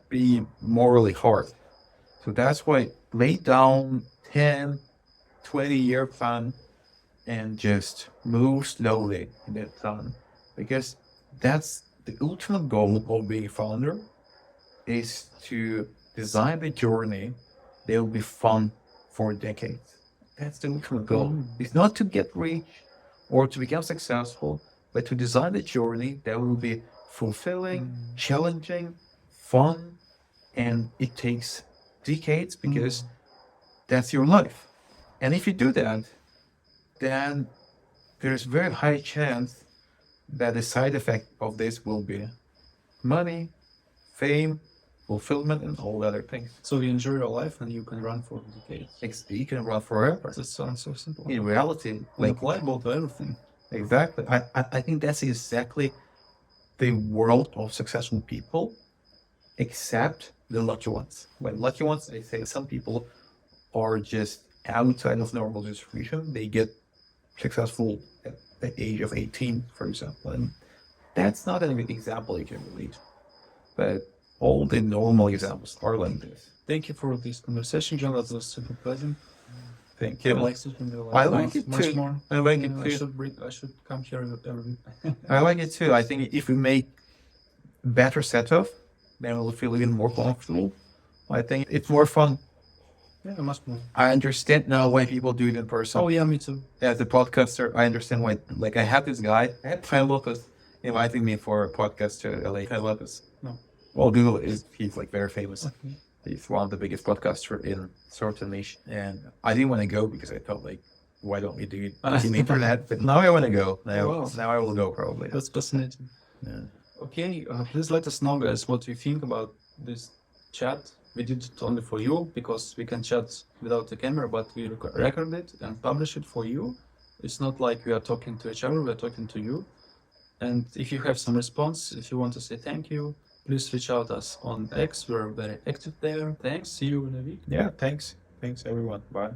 be morally hard. So that's why lay down 10, 20-year plan and just move slowly in that plan, because that's the ultimate goal of being a founder, is to design the journey that will be fun for decades. That's the ultimate goal. It's not to get rich or to become successful, but to design a journey that will be fulfilling, challenging, fun, and it takes decades, because that's your life. And if you do that, then there's very high chance that the side effect of this will be money, fame, fulfillment, and all other things. So you enjoy your life and you can run for decades. You can run forever. That sounds so simple. In reality, Like applicable to everything. exactly. I think that's exactly the world of successful people, except the lucky ones. When lucky ones, I say some people are just outside of normal distribution. They get successful at the age of 18, for example. And that's not an example you can relate. But all the normal examples are like this. Thank you for this conversation, John. That was super pleasant. Thank I you. like it in real I life like it much too. more. I like it I too. I should come here every week. I like it too. I think if we make better setup, then we'll feel even more comfortable. I think it's more fun. Yeah, much more. I understand now why people do it in person. Oh yeah, me too. As a podcaster, I understand why. Like, I had this guy, I had Fran Lopez inviting me for a podcast to LA. Fran Lopez. No. Well, Google he's like very famous. Okay. He's one of the biggest podcasters in certain niche. And I didn't want to go because I felt like, why don't we do it in the internet? But now I want to go. Now I will go probably. That's fascinating. Yeah. Okay, please let us know, guys, what you think about this chat. We did it only for you because we can chat without the camera, but we record it and publish it for you. It's not like we are talking to each other, we are talking to you. And if you have some response, if you want to say thank you, please reach out us on X. We're very active there. Thanks. See you in a week. Yeah, thanks. Thanks everyone. Bye.